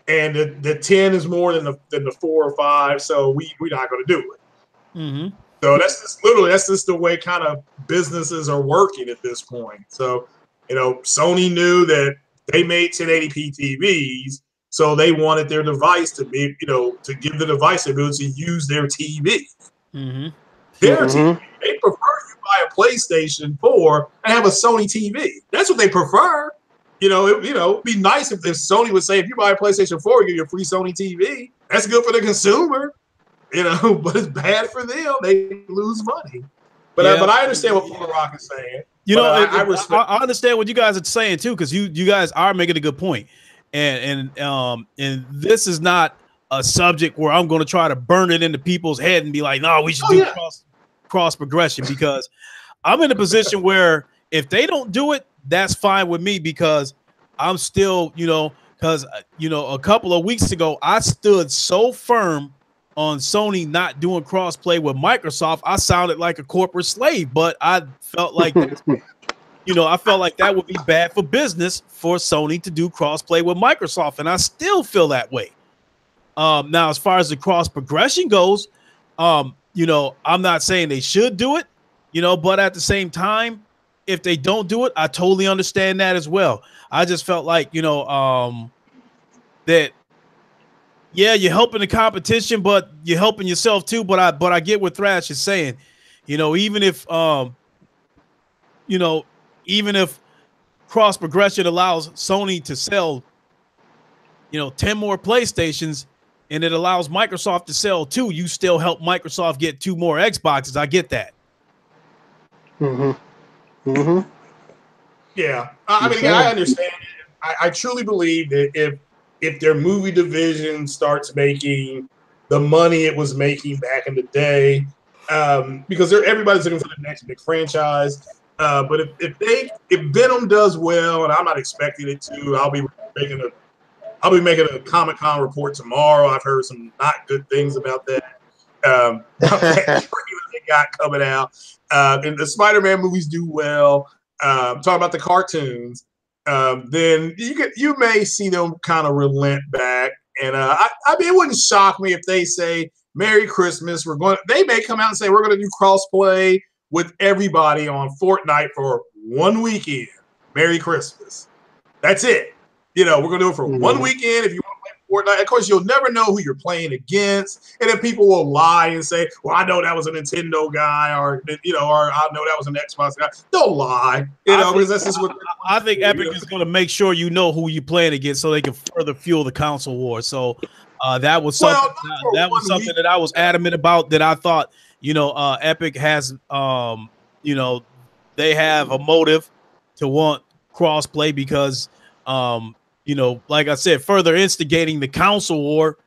And the 10 is more than the 4 or 5, so we're not going to do it. So that's just the way kind of businesses are working at this point. So Sony knew that they made 1080p TVs, So they wanted their device to be, to give the device the ability to use their TV. Mm-hmm. Their TV. They prefer you buy a PlayStation 4 and have a Sony TV. That's what they prefer. It'd be nice if Sony would say, if you buy a PlayStation 4, you get your free Sony TV. That's good for the consumer, but it's bad for them. They lose money. But I understand what Paul Rock is saying. I understand what you guys are saying too, because you guys are making a good point. And this is not a subject where I'm going to try to burn it into people's head and be like, no, we should do cross progression, because I'm in a position where if they don't do it, that's fine with me, because I'm still, because a couple of weeks ago, I stood so firm on Sony not doing crossplay with Microsoft. I sounded like a corporate slave, but I felt like I felt like that would be bad for business for Sony to do crossplay with Microsoft, and I still feel that way. Now, as far as the cross progression goes, I'm not saying they should do it, but at the same time, if they don't do it, I totally understand that as well. I just felt like, that, yeah, you're helping the competition, but you're helping yourself too. But I get what Thrash is saying. Even if cross progression allows Sony to sell, 10 more PlayStations, and it allows Microsoft to sell 2, you still help Microsoft get 2 more Xboxes. I get that. Yeah, I mean, I understand. I truly believe that if their movie division starts making the money it was making back in the day, because everybody's looking for the next big franchise. But if Venom does well, and I'm not expecting it to, I'll be making a Comic-Con report tomorrow. I've heard some not good things about that. That they got coming out. And the Spider-Man movies do well. Talking about the cartoons, then you may see them kind of relent back. And I mean, it wouldn't shock me if they say Merry Christmas. They may come out and say we're going to do crossplay with everybody on Fortnite for 1 weekend. Merry Christmas. That's it. We're going to do it for 1 weekend. If you want to play Fortnite, of course, you'll never know who you're playing against. And then people will lie and say, well, I know that was a Nintendo guy, or I know that was an Xbox guy. They'll lie, because that's just what I think Epic is going to make sure you know who you're playing against, so they can further fuel the console war. So that was something that I was adamant about, that I thought, Epic has, they have a motive to want crossplay, because, like I said, further instigating the console war,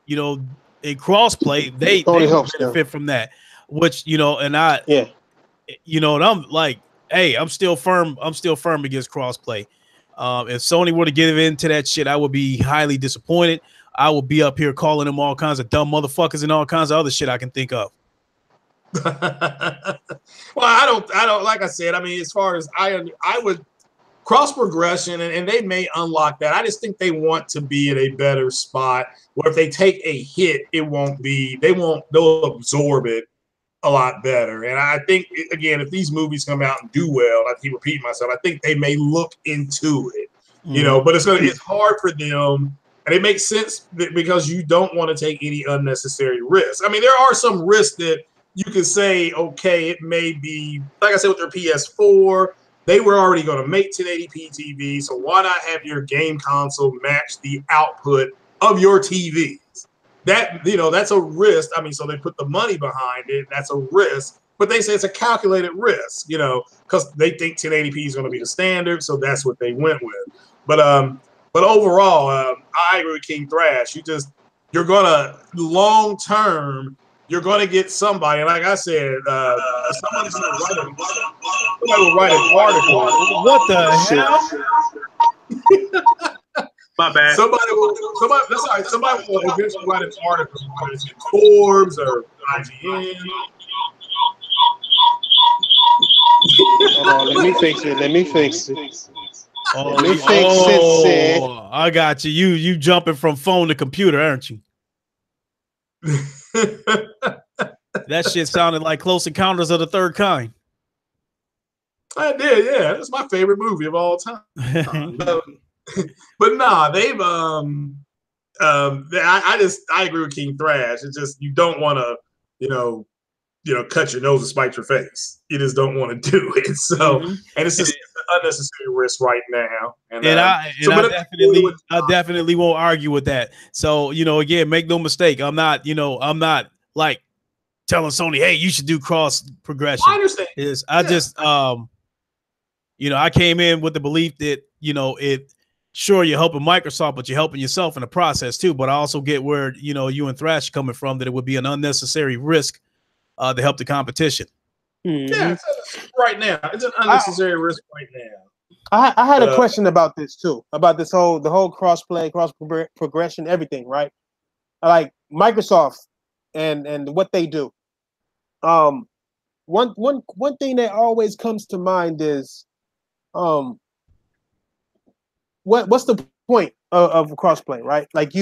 in crossplay, they benefit from that, which, and I'm like, hey, I'm still firm against crossplay. If Sony were to get into that shit, I would be highly disappointed. I would be up here calling them all kinds of dumb motherfuckers and all kinds of other shit I can think of. Well, I don't, like I said, I mean, as far as I would cross progression, and they may unlock that. I just think they want to be in a better spot where if they take a hit, they'll absorb it a lot better. And I think, again, if these movies come out and do well, I keep repeating myself, I think they may look into it, but it's hard for them. And it makes sense because you don't want to take any unnecessary risks. I mean, there are some risks that you could say, okay, it may be, like I said, with their PS4, they were already going to make 1080p TV, so why not have your game console match the output of your TVs? That's a risk. I mean, so they put the money behind it. That's a risk, but they say it's a calculated risk, because they think 1080p is going to be the standard, so that's what they went with. But overall, I agree with King Thrash. You're going to long term. You're going to get somebody, and like I said, somebody's going to write an article. What the hell? My bad. Somebody will eventually write an article, whether it's in Forbes or IGN. Hold on, let me fix it. I got you. You jumping from phone to computer, aren't you? That shit sounded like Close Encounters of the Third Kind. I did, yeah. That's my favorite movie of all time. But nah, they've I agree with King Thrash. It's just you don't want to, cut your nose and spite your face. You just don't want to do it. So, and it's just an unnecessary risk right now. I definitely won't argue with that. So, again, make no mistake. I'm not like telling Sony, hey, you should do cross progression. I understand. I came in with the belief that, sure, you're helping Microsoft, but you're helping yourself in the process too. But I also get where, you and Thrash are coming from, that it would be an unnecessary risk to help the competition. Yeah, right now. It's an unnecessary risk right now. I had a question about this too, about the whole cross-play, cross-progression, everything, right? Like Microsoft and what they do. One thing that always comes to mind is what's the point of crossplay, right? Like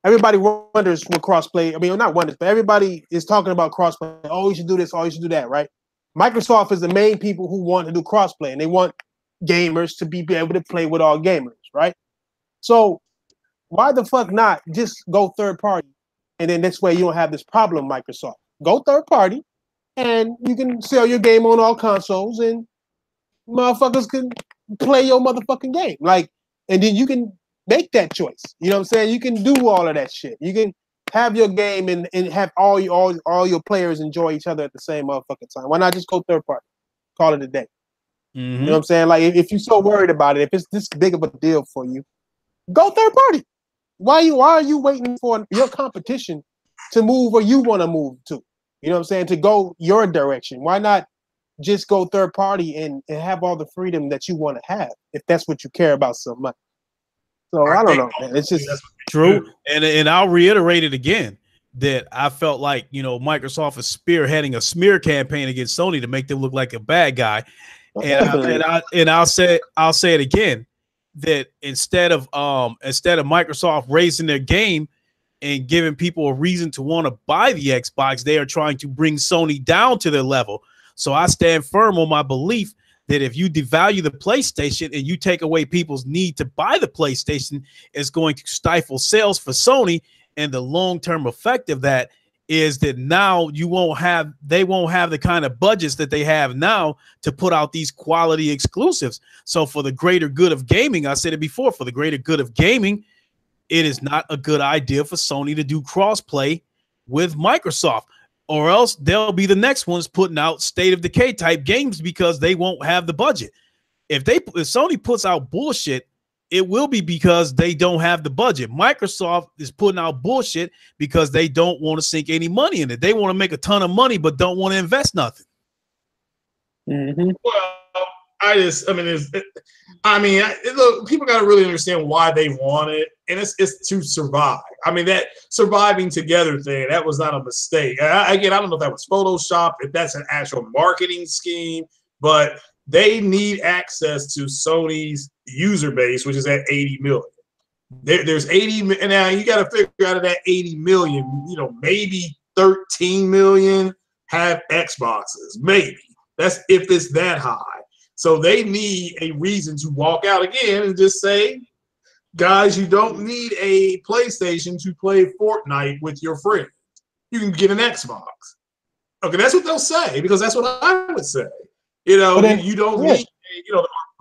everybody wonders what crossplay. I mean, not wonders, but everybody is talking about crossplay. Oh, you should do this. Oh, you should do that, right? Microsoft is the main people who want to do crossplay, and they want gamers to be able to play with all gamers, right? So why the fuck not just go third party, and then this way you don't have this problem, Microsoft. Go third party, and you can sell your game on all consoles, and motherfuckers can play your motherfucking game. Like, and then you can make that choice. You know what I'm saying? You can do all of that shit. You can have your game and have all your players enjoy each other at the same motherfucking time. Why not just go third party? Call it a day. You know what I'm saying? Like, if you're so worried about it, if it's this big of a deal for you, go third party. Why are you waiting for your competition to move where you want to move to? You know what I'm saying? To go your direction. Why not just go third party and have all the freedom that you want to have, if that's what you care about so much? So I don't know, man. It's just true. And I'll reiterate it again, that I felt like, Microsoft is spearheading a smear campaign against Sony to make them look like a bad guy. And I'll say it again, that instead of Microsoft raising their game and giving people a reason to want to buy the Xbox, they are trying to bring Sony down to their level. So I stand firm on my belief that if you devalue the PlayStation and you take away people's need to buy the PlayStation, it's going to stifle sales for Sony. And the long-term effect of that is that now they won't have the kind of budgets that they have now to put out these quality exclusives. So for the greater good of gaming, I said it before, for the greater good of gaming, it is not a good idea for Sony to do cross-play with Microsoft, or else they'll be the next ones putting out State of Decay type games because they won't have the budget. If Sony puts out bullshit, it will be because they don't have the budget. Microsoft is putting out bullshit because they don't want to sink any money in it. They want to make a ton of money, but don't want to invest nothing. Well, look, people got to really understand why they want it, and it's to survive. I mean, that surviving together thing, that was not a mistake. Again, I don't know if that was Photoshop, if that's an actual marketing scheme, but they need access to Sony's user base, which is at 80 million. There's 80, and now you got to figure out of that 80 million, maybe 13 million have Xboxes, maybe. That's if it's that high. So they need a reason to walk out again and just say, guys, you don't need a PlayStation to play Fortnite with your friends. You can get an Xbox. Okay, that's what they'll say, because that's what I would say. You don't need,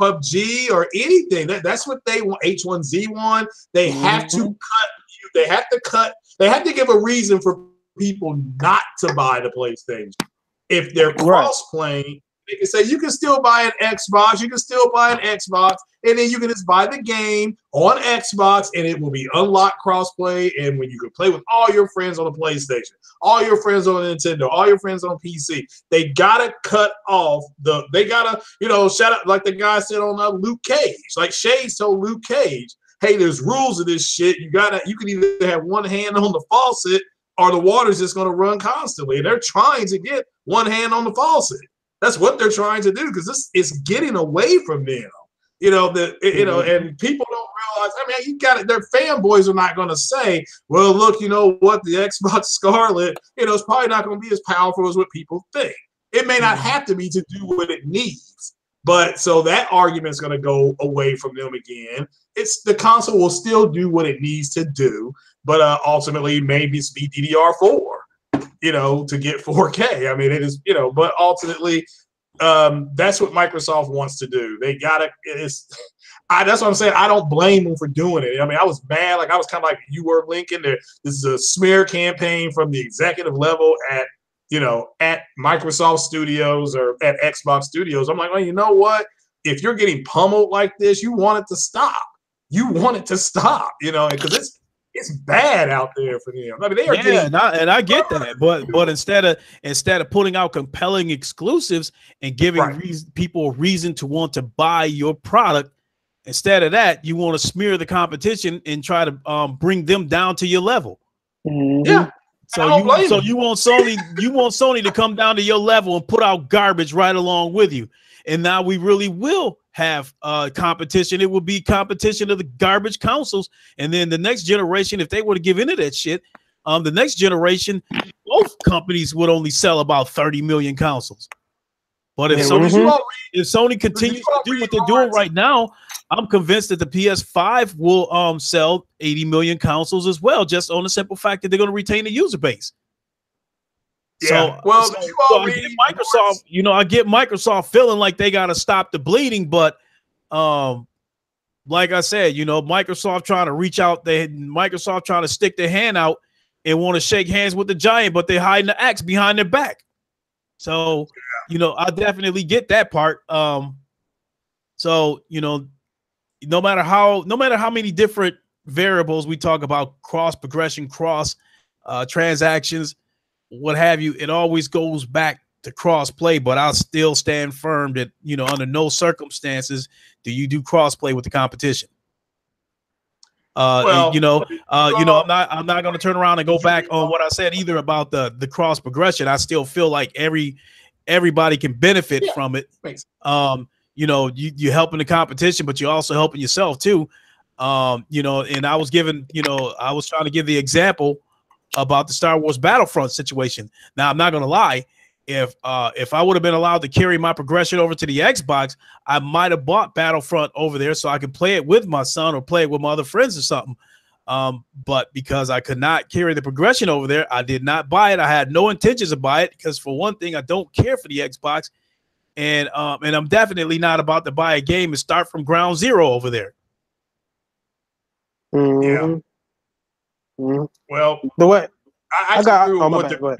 PUBG or anything. That's what they want. H1Z1. They have to cut you. They have to cut. They have to give a reason for people not to buy the PlayStation. If they're cross-playing, they can say you can still buy an Xbox. You can still buy an Xbox, and then you can just buy the game on Xbox, and it will be unlocked crossplay. And when you can play with all your friends on the PlayStation, all your friends on Nintendo, all your friends on PC, they gotta cut off they gotta, shout out like the guy said on Luke Cage, like Shades told Luke Cage, hey, there's rules to this shit. You can either have one hand on the faucet or the water's just gonna run constantly. And they're trying to get one hand on the faucet. That's what they're trying to do, because this is getting away from them. And people don't realize. I mean, you got it. Their fanboys are not going to say, "Well, look, you know what? The Xbox Scarlet, it's probably not going to be as powerful as what people think. It may not have to be to do what it needs, But so that argument is going to go away from them again. It's the console will still do what it needs to do, but ultimately maybe it's be DDR4, to get 4K. I mean, it is, but ultimately that's what Microsoft wants to do. They got to. That's what I'm saying. I don't blame them for doing it. I mean, I was mad. Like I was kind of like you were, Lincoln. This is a smear campaign from the executive level at Microsoft Studios or at Xbox Studios. I'm like, well, you know what? If you're getting pummeled like this, you want it to stop. Because it's bad out there for them. I mean, they are getting. And I get that, but instead of putting out compelling exclusives and giving people a reason to want to buy your product, instead of that, you want to smear the competition and try to bring them down to your level. Mm-hmm. Yeah. So you want Sony to come down to your level and put out garbage right along with you. And now we really will have competition. It will be competition of the garbage consoles. And then the next generation, if they were to give into that shit, the next generation, both companies would only sell about 30 million consoles. But if Sony continues to do what they're doing right now, I'm convinced that the PS5 will sell 80 million consoles as well, just on the simple fact that they're going to retain the user base. Yeah. So I get Microsoft, I get Microsoft feeling like they got to stop the bleeding, but like I said, Microsoft trying to reach out, Microsoft trying to stick their hand out and want to shake hands with the giant, but they're hiding the axe behind their back. So, I definitely get that part. So, no matter how many different variables we talk about, cross progression, cross transactions, what have you, it always goes back to cross play. But I'll still stand firm that, under no circumstances do you do cross play with the competition. I'm not going to turn around and go back on what I said either about the cross progression. I still feel like everybody can benefit from it. You're helping the competition, but you're also helping yourself too. And I was trying to give the example about the Star Wars Battlefront situation. Now, I'm not going to lie. If I would have been allowed to carry my progression over to the Xbox, I might have bought Battlefront over there so I could play it with my son or play it with my other friends or something. But because I could not carry the progression over there, I did not buy it. I had no intentions of buy it because, for one thing, I don't care for the Xbox. And I'm definitely not about to buy a game and start from ground zero over there. Mm-hmm. Yeah. Mm-hmm. Well, the way I agree with what they're doing.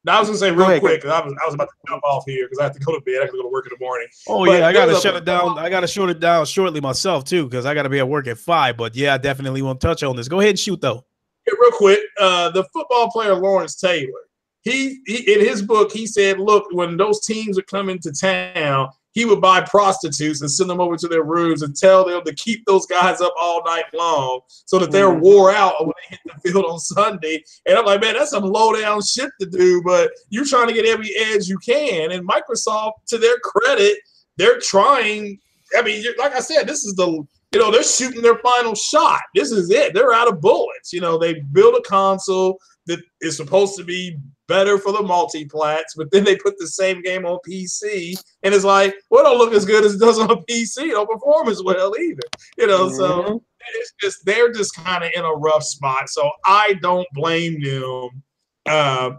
Now, I was gonna say real quick because I was about to jump off here because I have to go to bed. I have to go to work in the morning. Oh yeah, I gotta shut it down. I gotta shut it down shortly myself too because I gotta be at work at 5. But yeah, I definitely want to touch on this. Go ahead and shoot though. Yeah, real quick, the football player Lawrence Taylor. He in his book he said, look, when those teams would come into town, he would buy prostitutes and send them over to their rooms and tell them to keep those guys up all night long so that they're wore out when they hit the field on Sunday. And I'm like, man, that's some low down shit to do, but you're trying to get every edge you can. And Microsoft, to their credit, they're trying. I mean, like I said, this is they're shooting their final shot. This is it. They're out of bullets. They built a console that is supposed to be better for the multiplats, but then they put the same game on PC, and it's like, well, it don't look as good as it does on a PC. It don't perform as well either. So it's just they're just kind of in a rough spot. So I don't blame them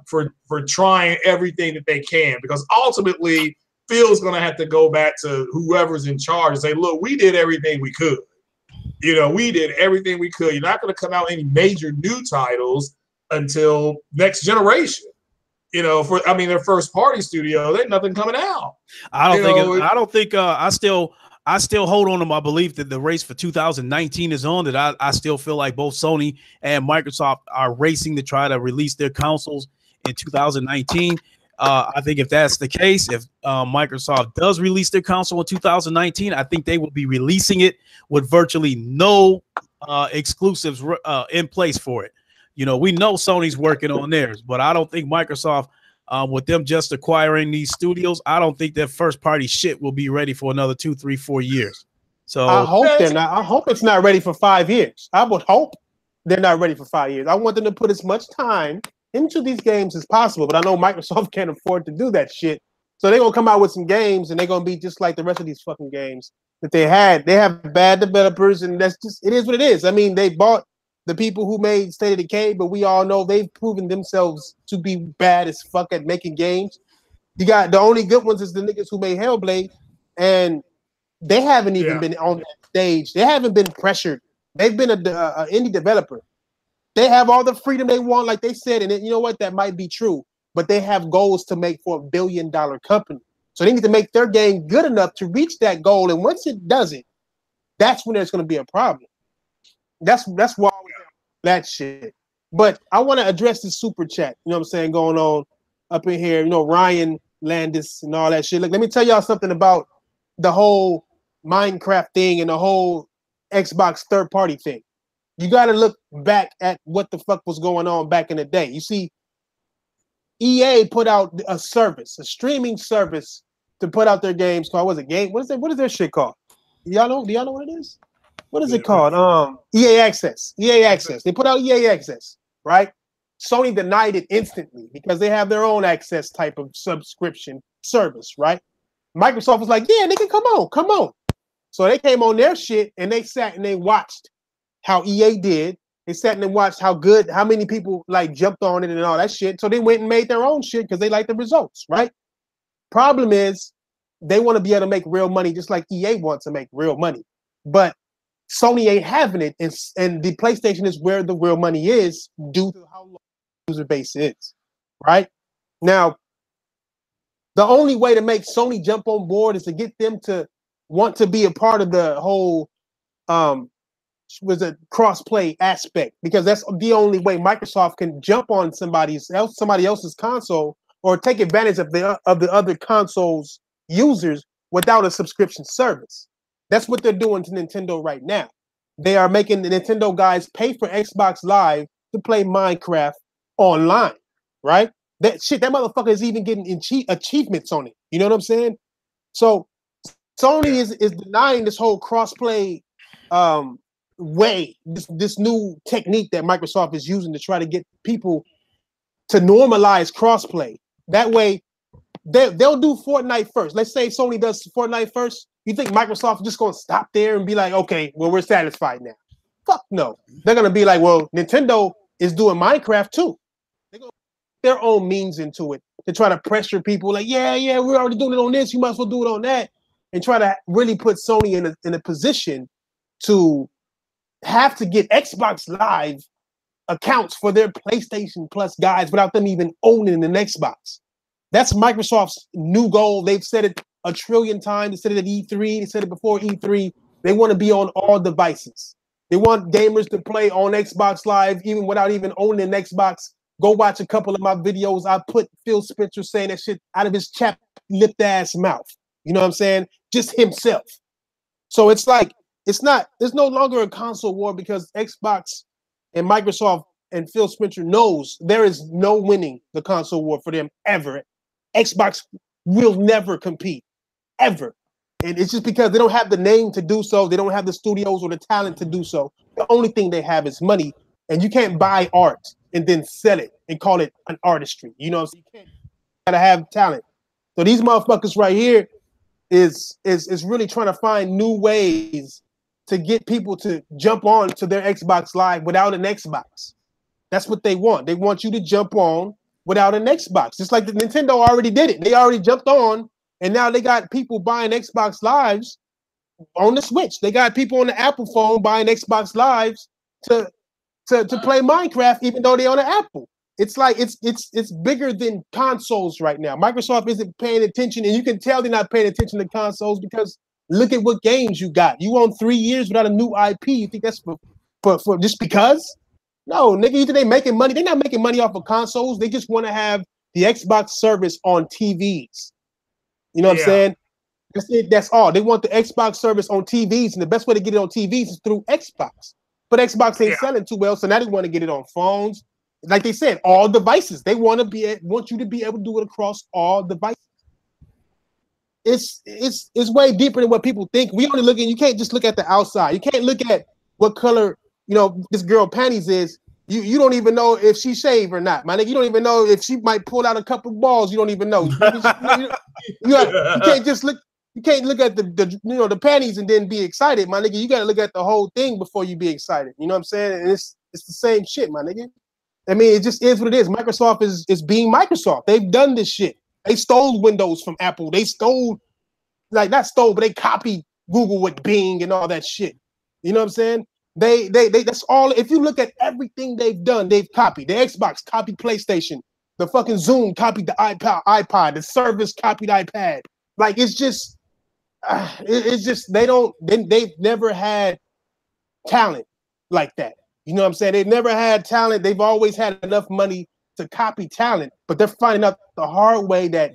for trying everything that they can, because ultimately Phil's going to have to go back to whoever's in charge and say, look, we did everything we could. We did everything we could. You're not going to come out any major new titles until next generation. Their first party studio, there's nothing coming out. I still hold on to my belief that the race for 2019 is on, that I still feel like both Sony and Microsoft are racing to try to release their consoles in 2019. I think if that's the case, if Microsoft does release their console in 2019, I think they will be releasing it with virtually no exclusives in place for it. We know Sony's working on theirs, but I don't think Microsoft, with them just acquiring these studios, I don't think their first party shit will be ready for another 2, 3, 4 years. So I hope they're not. I hope it's not ready for 5 years. I would hope they're not ready for 5 years. I want them to put as much time into these games as possible, but I know Microsoft can't afford to do that shit. So they're gonna come out with some games, and they're gonna be just like the rest of these fucking games that they had. They have bad developers, and that's just it is what it is. I mean, they bought the people who made State of Decay, but we all know they've proven themselves to be bad as fuck at making games. You got the only good ones is the niggas who made Hellblade, and they haven't even been on that stage. They haven't been pressured. They've been an indie developer. They have all the freedom they want, like they said, and you know what? That might be true, but they have goals to make for $1 billion company. So they need to make their game good enough to reach that goal. And once it does it, that's when there's going to be a problem. That's why that shit. But I want to address the super chat. You know what I'm saying? Going on up in here. You know, Ryan Landis and all that shit. Look, let me tell y'all something about the whole Minecraft thing and the whole Xbox third-party thing. You got to look back at what the fuck was going on back in the day. You see, EA put out a service, a streaming service to put out their games called, what is their shit called? Do y'all know what it is? What is it called? EA Access. EA Access. They put out EA Access, right? Sony denied it instantly because they have their own access type of subscription service, right? Microsoft was like, yeah, nigga, come on. So they came on their shit and they sat and they watched how EA did. They sat and they watched how many people like jumped on it and all that shit. So they went and made their own shit because they liked the results, right? Problem is, they want to be able to make real money just like EA wants to make real money. But Sony ain't having it, and the PlayStation is where the real money is due to how long the user base is, right? Now, the only way to make Sony jump on board is to get them to want to be a part of the whole was a cross-play aspect, because that's the only way Microsoft can jump on somebody else's console or take advantage of the other consoles users without a subscription service. That's what they're doing to Nintendo right now. They are making the Nintendo guys pay for Xbox Live to play Minecraft online, right? That motherfucker is even getting achievements on it. You know what I'm saying? So Sony is denying this whole cross-play way, this new technique that Microsoft is using to try to get people to normalize cross-play. That way, they'll do Fortnite first. Let's say Sony does Fortnite first. You think Microsoft is just going to stop there and be like, okay, well, we're satisfied now? Fuck no. They're going to be like, well, Nintendo is doing Minecraft too. They're going to put their own means into it to try to pressure people like, yeah, we're already doing it on this. You might as well do it on that. And try to really put Sony in a position to have to get Xbox Live accounts for their PlayStation Plus guys without them even owning an Xbox. That's Microsoft's new goal. They've said it a trillion times. They said it at E3. They said it before E3. They want to be on all devices. They want gamers to play on Xbox Live even without even owning an Xbox. Go watch a couple of my videos. I put Phil Spencer saying that shit out of his chapped-lipped ass mouth. You know what I'm saying? Just himself. So it's like, there's no longer a console war because Xbox and Microsoft and Phil Spencer knows there is no winning the console war for them ever. Xbox will never compete, ever. And it's just because they don't have the name to do so. They don't have the studios or the talent to do so. The only thing they have is money. And you can't buy art and then sell it and call it an artistry. You know what I'm saying? You gotta have talent. So these motherfuckers right here is really trying to find new ways to get people to jump on to their Xbox Live without an Xbox. That's what they want. They want you to jump on without an Xbox. Just like the Nintendo already did it. They already jumped on, and now they got people buying Xbox Lives on the Switch. They got people on the Apple phone buying Xbox Lives to play Minecraft, even though they're on an Apple. It's like it's bigger than consoles right now. Microsoft isn't paying attention, and you can tell they're not paying attention to consoles because look at what games you got. You on 3 years without a new IP. You think that's for just because? No, nigga, you think they making money? They're not making money off of consoles. They just want to have the Xbox service on TVs. You know what I'm saying? That's it. That's all. They want the Xbox service on TVs, and the best way to get it on TVs is through Xbox. But Xbox ain't selling too well, so now they want to get it on phones. Like they said, all devices. They want you to be able to do it across all devices. It's way deeper than what people think. We only you can't just look at the outside. You can't look at what color, this girl panties is. You don't even know if she shaved or not, my nigga. You don't even know if she might pull out a couple balls. You don't even know. You can't just look. You can't look at the panties and then be excited, my nigga. You got to look at the whole thing before you be excited. You know what I'm saying? And it's the same shit, my nigga. I mean, it just is what it is. Microsoft is being Microsoft. They've done this shit. They stole Windows from Apple. They stole, like not stole, but they copied Google with Bing and all that shit. You know what I'm saying? They that's all. If you look at everything they've done, they've copied. The Xbox copied PlayStation. The fucking Zoom copied the iPod. The service copied iPad. Like it's just they've never had talent like that. You know what I'm saying? They've never had talent. They've always had enough money to copy talent, but they're finding out the hard way that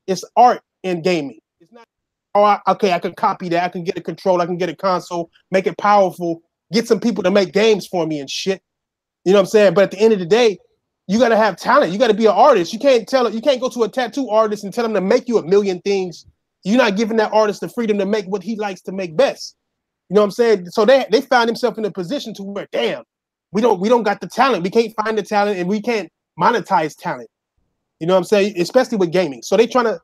it's art in gaming. It's not, okay, I can copy that. I can get a controller. I can get a console, make it powerful, get some people to make games for me and shit. You know what I'm saying? But at the end of the day, you got to have talent. You got to be an artist. You can't go to a tattoo artist and tell him to make you a million things. You're not giving that artist the freedom to make what he likes to make best. You know what I'm saying? So they found themselves in a position to where, damn, we don't got the talent. We can't find the talent and we can't monetize talent. You know what I'm saying? Especially with gaming. So they trying to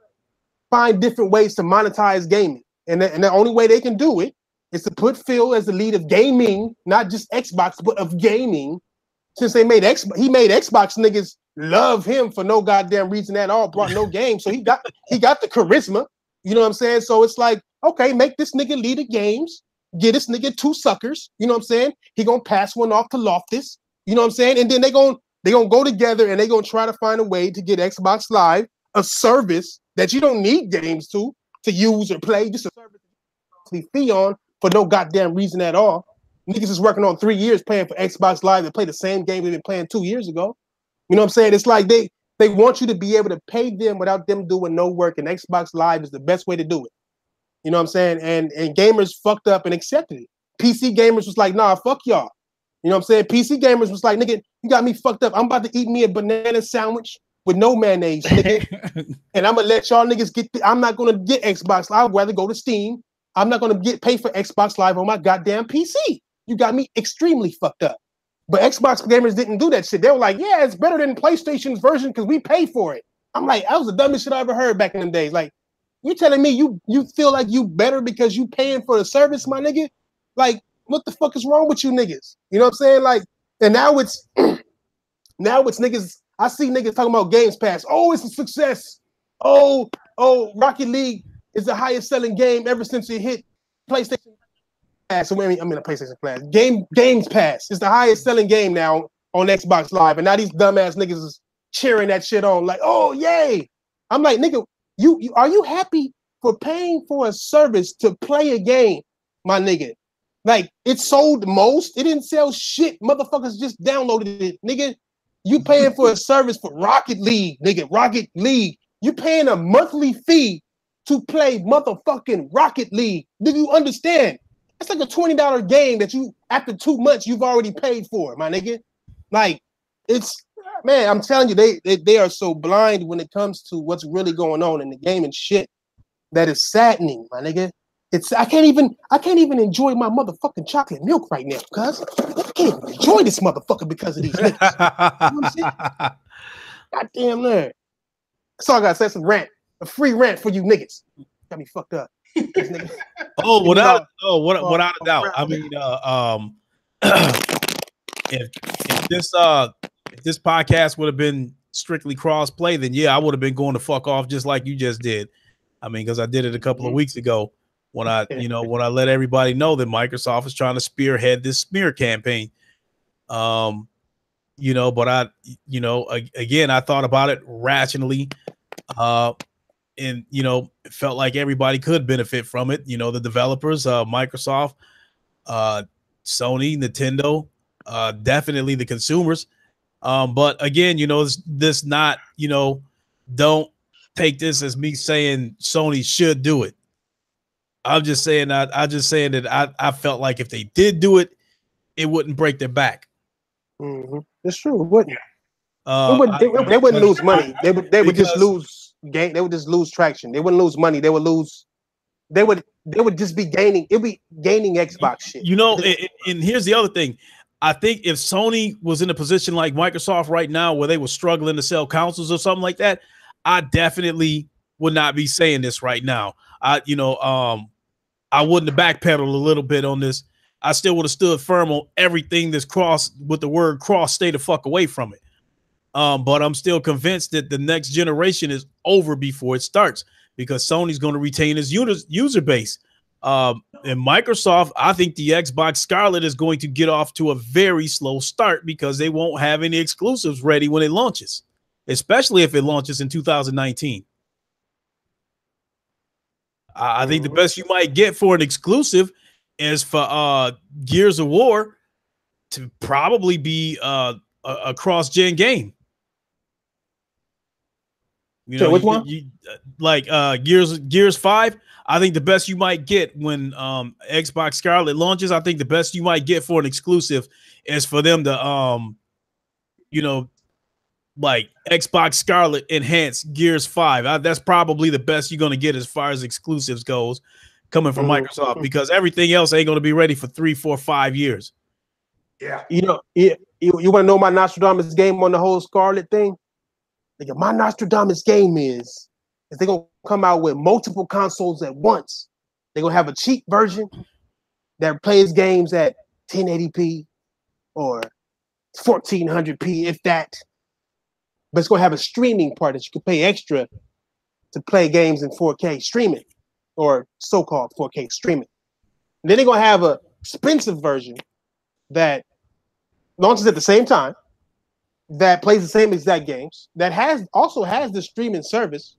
find different ways to monetize gaming. And the only way they can do it is to put Phil as the lead of gaming, not just Xbox, but of gaming. Since he made Xbox niggas love him for no goddamn reason at all, brought no game. So he got the charisma. You know what I'm saying? So it's like, okay, make this nigga lead the games, get this nigga 2 suckers. You know what I'm saying? He gonna pass one off to Loftus. You know what I'm saying? And then they gonna go together and they gonna try to find a way to get Xbox Live, a service that you don't need games to use or play, just a service you fee on for no goddamn reason at all. Niggas is working on 3 years paying for Xbox Live to play the same game they've been playing 2 years ago. You know what I'm saying? It's like they want you to be able to pay them without them doing no work, and Xbox Live is the best way to do it. You know what I'm saying? And gamers fucked up and accepted it. PC gamers was like, nah, fuck y'all. You know what I'm saying? PC gamers was like, nigga, you got me fucked up. I'm about to eat me a banana sandwich with no mayonnaise, nigga. And I'm gonna let y'all niggas I'm not gonna get Xbox Live. I'd rather go to Steam. I'm not gonna pay for Xbox Live on my goddamn PC. You got me extremely fucked up. But Xbox gamers didn't do that shit. They were like, yeah, it's better than PlayStation's version because we pay for it. I'm like, that was the dumbest shit I ever heard back in them days. Like, you telling me you feel like you better because you paying for the service, my nigga? Like, what the fuck is wrong with you niggas? You know what I'm saying? Like, and now it's niggas. I see niggas talking about Games Pass. Oh, it's a success. Oh, Rocket League is the highest selling game ever since it hit PlayStation. So I mean a PlayStation Pass. Games Pass is the highest selling game now on Xbox Live, and now these dumbass niggas is cheering that shit on like, oh yay! I'm like, nigga, you are you happy for paying for a service to play a game, my nigga? Like it sold most, it didn't sell shit. Motherfuckers just downloaded it, nigga. You paying for a service for Rocket League, nigga? Rocket League. You paying a monthly fee to play motherfucking Rocket League? Do you understand? It's like a $20 game that you, after 2 months, you've already paid for, my nigga. Like, it's, man, I'm telling you, they are so blind when it comes to what's really going on in the game and shit that is saddening, my nigga. I can't even enjoy my motherfucking chocolate milk right now, cuz I can't even enjoy this motherfucker because of these niggas. You know what I'm saying? Goddamn nerd. That's all I gotta say. Some rant, a free rant for you niggas. Got me fucked up. Without a doubt. I mean, if this podcast would have been strictly cross play, then yeah, I would have been going to fuck off just like you just did. I mean, because I did it a couple of weeks ago when I let everybody know that Microsoft is trying to spearhead this smear campaign. But again, I thought about it rationally. And, it felt like everybody could benefit from it. The developers, Microsoft, Sony, Nintendo, definitely the consumers. But again, this not, don't take this as me saying Sony should do it. I'm just saying that I felt like if they did do it, it wouldn't break their back. Mm-hmm. It's true. It wouldn't. They wouldn't lose money. They would just lose. They would just lose traction. They wouldn't lose money. They would just be gaining. It'd be gaining Xbox shit. And here's the other thing. I think if Sony was in a position like Microsoft right now where they were struggling to sell consoles or something like that, I definitely would not be saying this right now. I wouldn't have backpedaled a little bit on this. I still would have stood firm on everything that's cross with the word cross. Stay the fuck away from it. But I'm still convinced that the next generation is over before it starts because Sony's going to retain its user base. And Microsoft, I think the Xbox Scarlet is going to get off to a very slow start because they won't have any exclusives ready when it launches, especially if it launches in 2019. I think the best you might get for an exclusive is for Gears of War to probably be a cross-gen game. You know, which one? Like Gears 5. I think the best you might get when Xbox Scarlet launches, I think the best you might get for an exclusive is for them to like Xbox Scarlet enhanced Gears 5. That's probably the best you're going to get as far as exclusives goes coming from Microsoft because everything else ain't going to be ready for 3, 4, 5 years. Yeah. You want to know my Nostradamus game on the whole Scarlet thing? Like, my Nostradamus game is they're going to come out with multiple consoles at once. They're going to have a cheap version that plays games at 1080p or 1400p, if that. But it's going to have a streaming part that you can pay extra to play games in 4K streaming or so-called 4K streaming. And then they're going to have a expensive version that launches at the same time, that plays the same exact games, that also has the streaming service,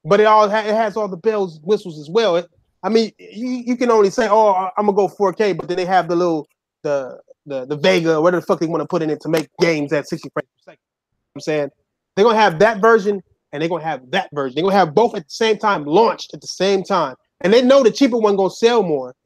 but it has all the bells and whistles as well. You can only say, "Oh, I'm gonna go 4K," but then they have the little the Vega or whatever the fuck they want to put in it to make games at 60 frames per second. I'm saying they're gonna have that version and they're gonna have that version. They're gonna have both at the same time, launched at the same time, and they know the cheaper one gonna sell more,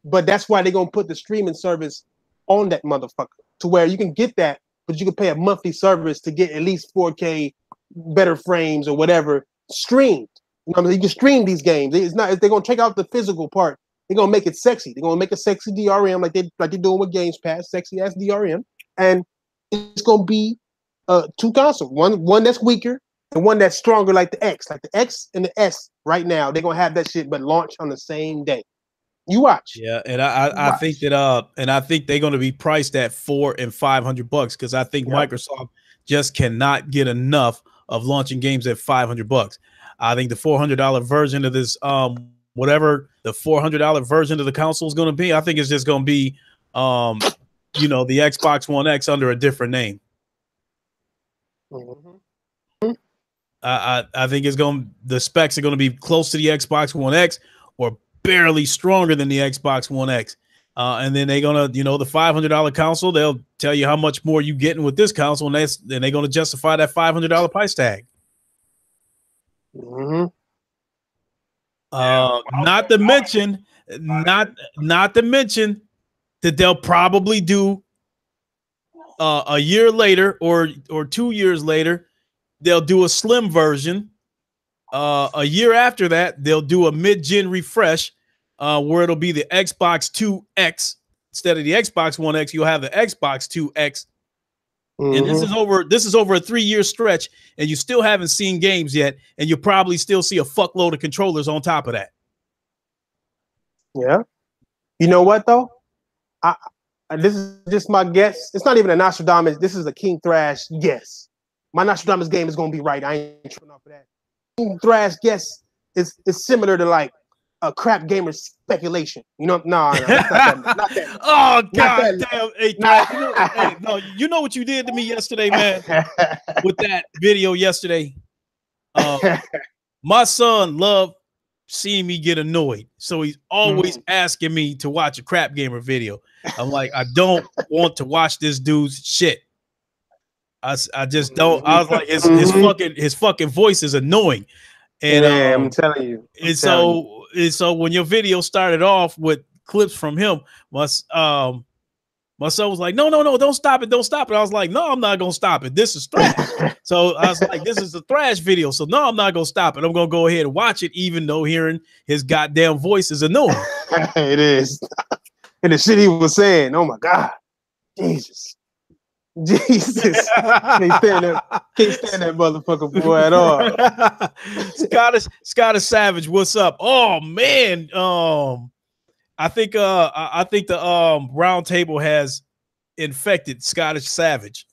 but that's why they're gonna put the streaming service on that motherfucker to where you can get that. But you can pay a monthly service to get at least 4K, better frames or whatever streamed. You know what I mean? You can stream these games. It's not. They're gonna take out the physical part. They're gonna make it sexy. They're gonna make a sexy DRM like they're doing with Games Pass, sexy ass DRM, and it's gonna be 2 consoles. One that's weaker and one that's stronger, like the X, and the S. Right now, they're gonna have that shit, but launch on the same day. You watch. Yeah, and I think that I think they're going to be priced at $400 and $500 because I think Microsoft just cannot get enough of launching games at $500. I think the $400 version of this whatever the $400 version of the console is going to be, I think it's just going to be the Xbox One X under a different name. I think the specs are going to be close to the Xbox One X or barely stronger than the Xbox One X. And then they're going to, the $500 console, they'll tell you how much more you getting with this console, and then they're going to justify that $500 price tag. Not to mention that they'll probably do a year later or 2 years later, they'll do a slim version. A year after that, they'll do a mid-gen refresh where it'll be the Xbox 2X instead of the Xbox One X. You'll have the Xbox 2X, and this is over a 3-year stretch, and you still haven't seen games yet, and you'll probably still see a fuckload of controllers on top of that. Yeah, you know what though? This is just my guess. It's not even a Nostradamus. This is a King Thrash guess. My Nostradamus game is gonna be right. I ain't tripping off of that. Thrash guess is similar to like a crap gamer speculation. No, not that. Oh god damn! Hey, no, you know what you did to me yesterday, man. With that video yesterday, my son loved seeing me get annoyed, so he's always asking me to watch a crap gamer video. I'm like, I don't want to watch this dude's shit. I just don't. I was like, his fucking voice is annoying, and I'm telling you. And so when your video started off with clips from him, my son was like, no, don't stop it. I was like, no, I'm not gonna stop it. This is thrash. So I was like, this is a thrash video. So no, I'm not gonna stop it. I'm gonna go ahead and watch it, even though hearing his goddamn voice is annoying. It is. And the shit he was saying, oh my god. Jesus. Can't stand that motherfucker boy at all. Scottish Savage, what's up? Oh man, I think the round table has infected Scottish Savage.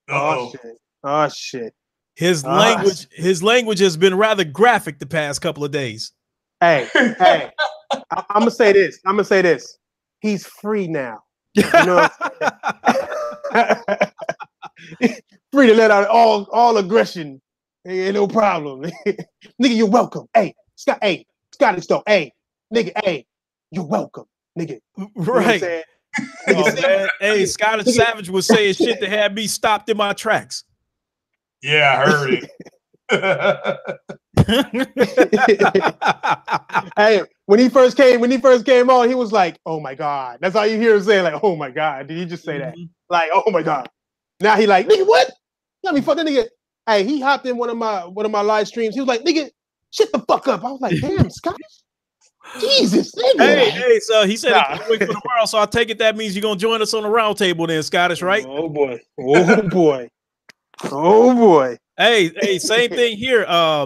Oh shit. His language has been rather graphic the past couple of days. Hey, I'm gonna say this. He's free now. You know free to let out all aggression. Hey, no problem. Nigga, you're welcome. Hey, Scottish though. Hey, nigga, hey, you're welcome, nigga. Right. You know oh, man. Hey, Scottish Savage was saying shit that had me stopped in my tracks. Yeah, I heard it. Hey, when he first came on, he was like, "Oh my god." That's all you hear him saying, like, "Oh my god." Did he just say that? Like, "Oh my god." Now he like, "Nigga, what? Let me fuck that nigga." Hey, he hopped in one of my live streams. He was like, "Nigga, shut the fuck up." I was like, "Damn, Scott." Jesus, nigga. Hey, so he said he can't wait for tomorrow. So I take it that means you're gonna join us on the round table then, Scottish, right? Oh boy. Oh boy. Oh boy. Hey, same thing here.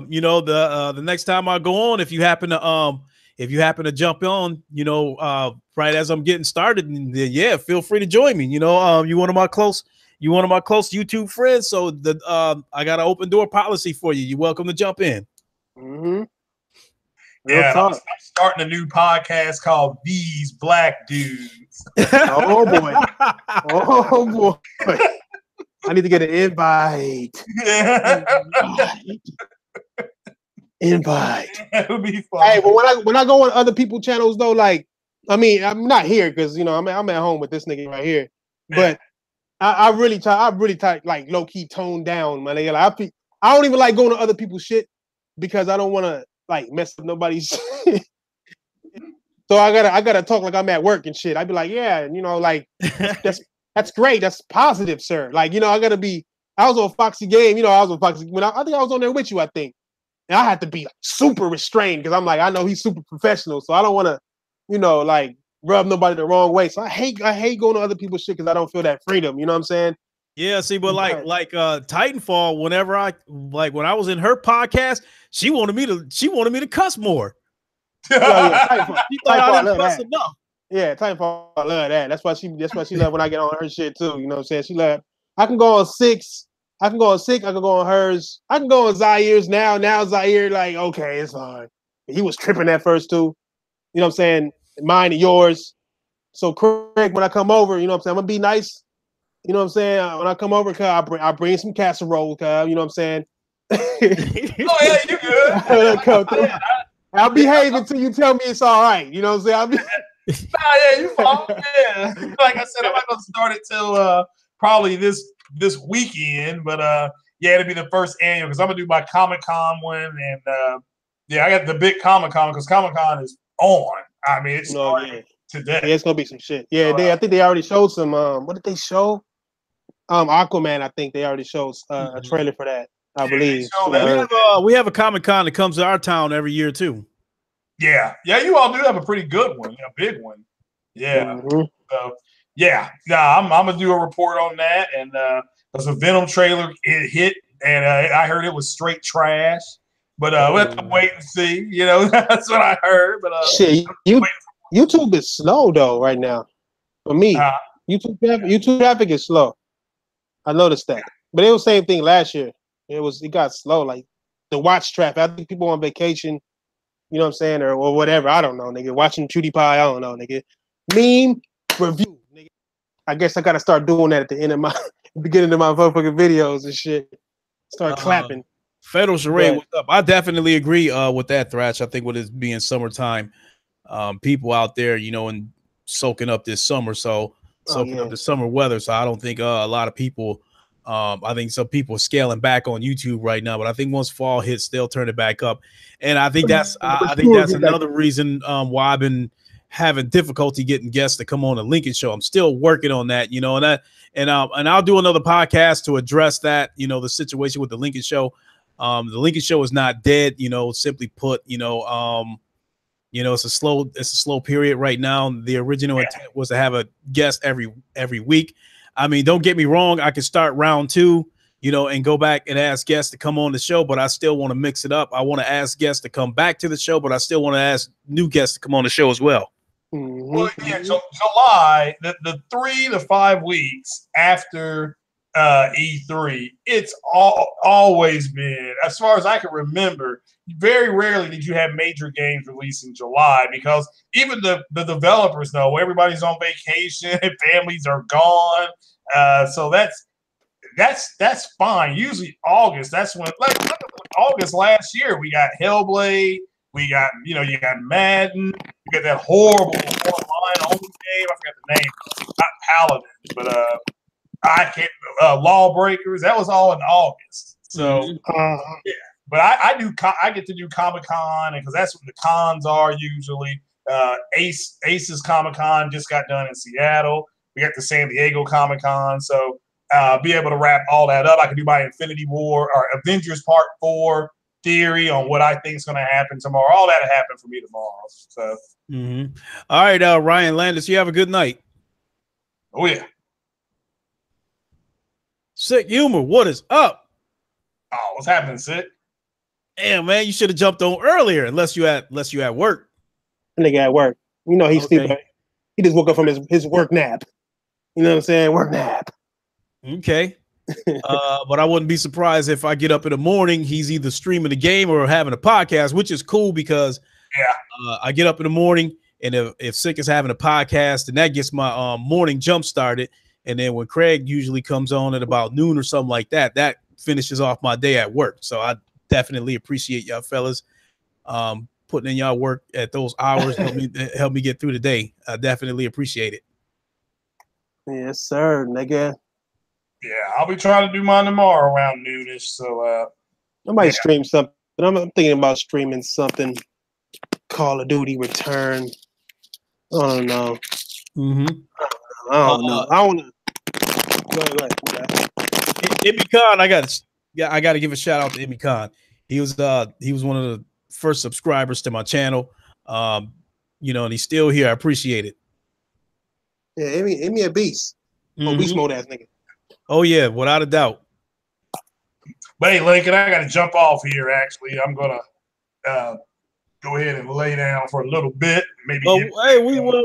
You know, the next time I go on, if you happen to jump on, you know, right as I'm getting started, then yeah, feel free to join me. You know, you one of my close YouTube friends. So I got an open door policy for you. You're welcome to jump in. Mm-hmm. Yeah, I'm starting a new podcast called These Black Dudes. Oh boy. Oh boy. I need to get an invite. Invite. That would be fun. Hey, but when I go on other people's channels though, like, I mean, I'm not here because you know I'm at home with this nigga right here. But I really try like low key tone down, my nigga. Like I don't even like going to other people's shit because I don't want to like mess up nobody's shit. So I gotta talk like I'm at work and shit. I'd be like, yeah, you know, like that's great. That's positive, sir. Like, you know, I was on Foxy Game. You know, I was on Foxy when I think I was on there with you, I think. And I had to be like, super restrained because I'm like, I know he's super professional. So I don't want to, you know, like rub nobody the wrong way. So I hate going to other people's shit because I don't feel that freedom. You know what I'm saying? Yeah, see, but like Titanfall, when I was in her podcast, she wanted me to cuss more. Yeah, Titanfall. She thought I didn't cuss enough. Yeah, Titanfall, I love that. That's why she love when I get on her shit too. You know what I'm saying? She love. I can go on 6. I can go on hers. I can go on Zaire's now. Now Zaire, like, okay, it's fine. He was tripping at first too. You know what I'm saying? Mine and yours. So Craig, when I come over, you know what I'm saying? I'm gonna be nice. You know what I'm saying? When I come over, I bring some casserole, you know what I'm saying? Oh yeah, you good. I'll behave until you tell me it's all right. You know what I'm saying? Yeah, you fine. Yeah. Like I said, I'm not gonna start it till probably this weekend, but yeah, it'll be the first annual because I'm gonna do my Comic-Con one, and yeah, I got the big Comic-Con because Comic-Con is on. I mean, it's today. Yeah, it's gonna be some shit. Yeah, I think they already showed some. What did they show? Aquaman. I think they already showed a trailer for that. I believe. We have a Comic-Con that comes to our town every year too. Yeah, you all do have a pretty good one, a big one. Yeah. Mm-hmm. So yeah, I'm gonna do a report on that, and there's a Venom trailer. It hit, and I heard it was straight trash. But we'll have to wait and see. You know, that's what I heard. But shit, YouTube is slow though right now. For me, YouTube traffic is slow. I noticed that, but it was the same thing last year. It got slow. Like the watch traffic. I think people on vacation. You know what I'm saying, or whatever. I don't know, nigga. Watching PewDiePie. I don't know, nigga. Meme review, nigga. I guess I gotta start doing that at the end of my beginning of my motherfucking videos and shit. Start clapping. Federal Charade, what's up? I definitely agree with that, Thrash. I think with it being summertime, people out there, you know, and soaking up this summer, up the summer weather. So I don't think a lot of people. I think some people are scaling back on YouTube right now, but I think once fall hits, they'll turn it back up. And I think that's another reason why I've been having difficulty getting guests to come on the Lincoln Show. I'm still working on that, you know, and I'll do another podcast to address that, you know, the situation with the Lincoln Show. The Lincoln Show is not dead, you know, simply put, you know, It's a slow period right now. The original intent was to have a guest every week. I mean, don't get me wrong. I could start round 2, and go back and ask guests to come on the show, but I still want to mix it up. I want to ask guests to come back to the show, but I still want to ask new guests to come on the show as well. Mm-hmm. Well, yeah, so July, the 3 to 5 weeks after E3, it's always been, as far as I can remember, very rarely did you have major games released in July, because even the developers know everybody's on vacation, families are gone, so that's fine. Usually August, that's when, like August last year, we got Hellblade, we got you got Madden, you got that horrible online only game. I forgot the name, not Paladin, but I can't. Lawbreakers. That was all in August. So yeah, but I get to do Comic-Con, and because that's what the cons are usually. Ace's Comic-Con just got done in Seattle. We got the San Diego Comic-Con, so be able to wrap all that up. I can do my Infinity War or Avengers Part 4 theory on what I think is going to happen tomorrow. All that happened for me tomorrow. So, all right, Ryan Landis, you have a good night. Oh yeah. Sick Humor, what is up? Oh, what's happening, Sick? Damn, man, you should have jumped on earlier, unless you at work. Nigga at work. He's sleeping. He just woke up from his work nap. You know what I'm saying? Work nap. Okay. But I wouldn't be surprised if I get up in the morning, he's either streaming the game or having a podcast, which is cool because I get up in the morning, and if Sick is having a podcast, then that gets my morning jump started. And then when Craig usually comes on at about noon or something like that, that finishes off my day at work. So I definitely appreciate y'all fellas putting in y'all work at those hours, help me get through the day. I definitely appreciate it. Yes, sir, nigga. Yeah, I'll be trying to do mine tomorrow around noonish. So I might stream something. I'm thinking about streaming something. Call of Duty Return. I don't know. I don't know. I want to. Go ahead. Emmy Khan, I got to give a shout out to Emmy Khan. He was one of the first subscribers to my channel. And he's still here. I appreciate it. Yeah, Emmy a beast. Beast mode ass nigga. Oh yeah, without a doubt. But hey, Lincoln, I got to jump off here. Actually, I'm gonna go ahead and lay down for a little bit. Maybe.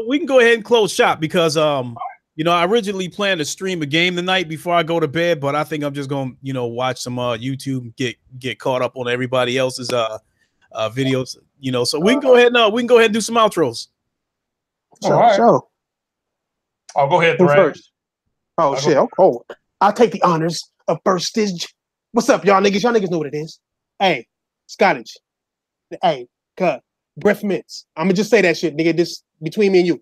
We can go ahead and close shop because I originally planned to stream a game tonight before I go to bed, but I think I'm just gonna watch some YouTube, get caught up on everybody else's videos. So we can go ahead and do some outros. All right. So I'll go ahead first. Oh shit! Oh, I'll take the honors of first stage. What's up, y'all niggas? Y'all niggas know what it is. Hey, Scottish. Hey, breath mints. I'm gonna just say that shit, nigga. This between me and you.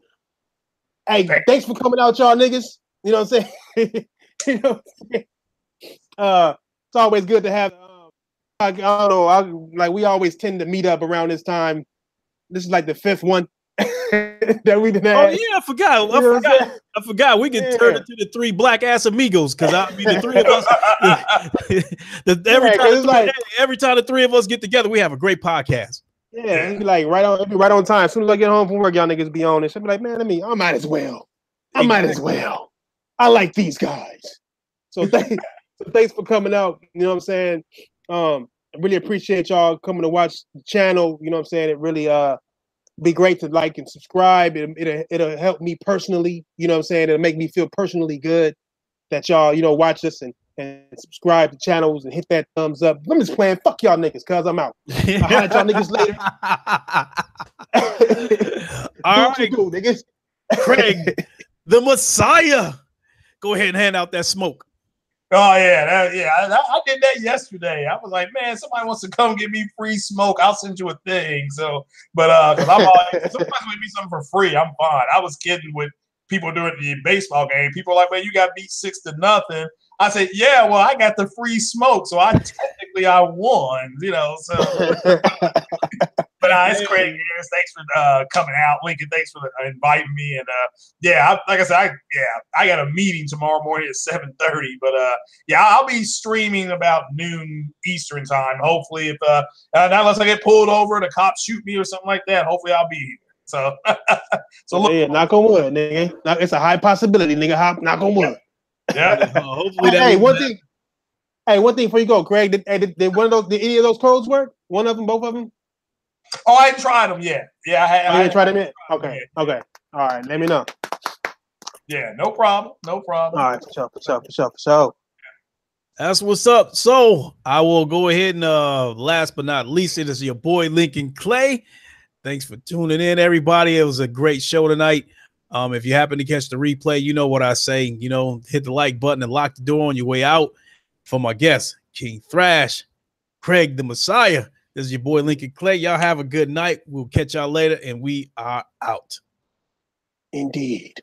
Hey, thanks for coming out, y'all niggas. You know what I'm saying? It's always good to have. I don't know. We always tend to meet up around this time. This is like the 5th one that we didn't have. Oh yeah, I forgot. We can turn it to the 3 black ass amigos because the 3 of us. Every time the 3 of us get together, we have a great podcast. Yeah, it'd be like right on time. As soon as I get home from work, y'all niggas be on this. I'll be like, man, I might as well. I like these guys. So thanks for coming out. You know what I'm saying? I really appreciate y'all coming to watch the channel. You know what I'm saying? It really be great to like and subscribe. It'll help me personally. You know what I'm saying? It'll make me feel personally good that y'all, watch us and subscribe to channels and hit that thumbs up. I'm just playing. Fuck y'all niggas, cuz I'm out. I'll holler at y'all niggas later. All right, niggas. Craig, the Messiah. Go ahead and hand out that smoke. Oh yeah, I did that yesterday. I was like, man, somebody wants to come get me free smoke. I'll send you a thing. So, but because I'm always, sometimes give me something for free. I'm fine. I was kidding with people doing the baseball game. People are like, man, you got beat 6-0. I said, yeah, well, I got the free smoke, so I won. So. But nah, it's Craig Harris. Thanks for coming out, Lincoln. Thanks for inviting me. And like I said, I got a meeting tomorrow morning at 7:30. But I'll be streaming about noon Eastern time. Hopefully, if not unless I get pulled over, the cops shoot me or something like that. Hopefully, I'll be here. So, look, knock on wood, nigga. It's a high possibility, nigga. Knock on wood. Yeah. Hopefully, one thing. Hey, one thing before you go, Greg. Did any of those codes work? One of them, both of them? Oh, I ain't tried them yet. Yeah, I ain't tried them yet. Okay. All right. Let me know. Yeah, no problem. All right, for sure. That's what's up. So I will go ahead and last but not least, it is your boy Lincoln Clay. Thanks for tuning in, everybody. It was a great show tonight. If you happen to catch the replay, you know what I say. Hit the like button and lock the door on your way out. For my guests, King Thrash, Craig the Messiah. This is your boy Lincoln Clay. Y'all have a good night. We'll catch y'all later, and we are out. Indeed.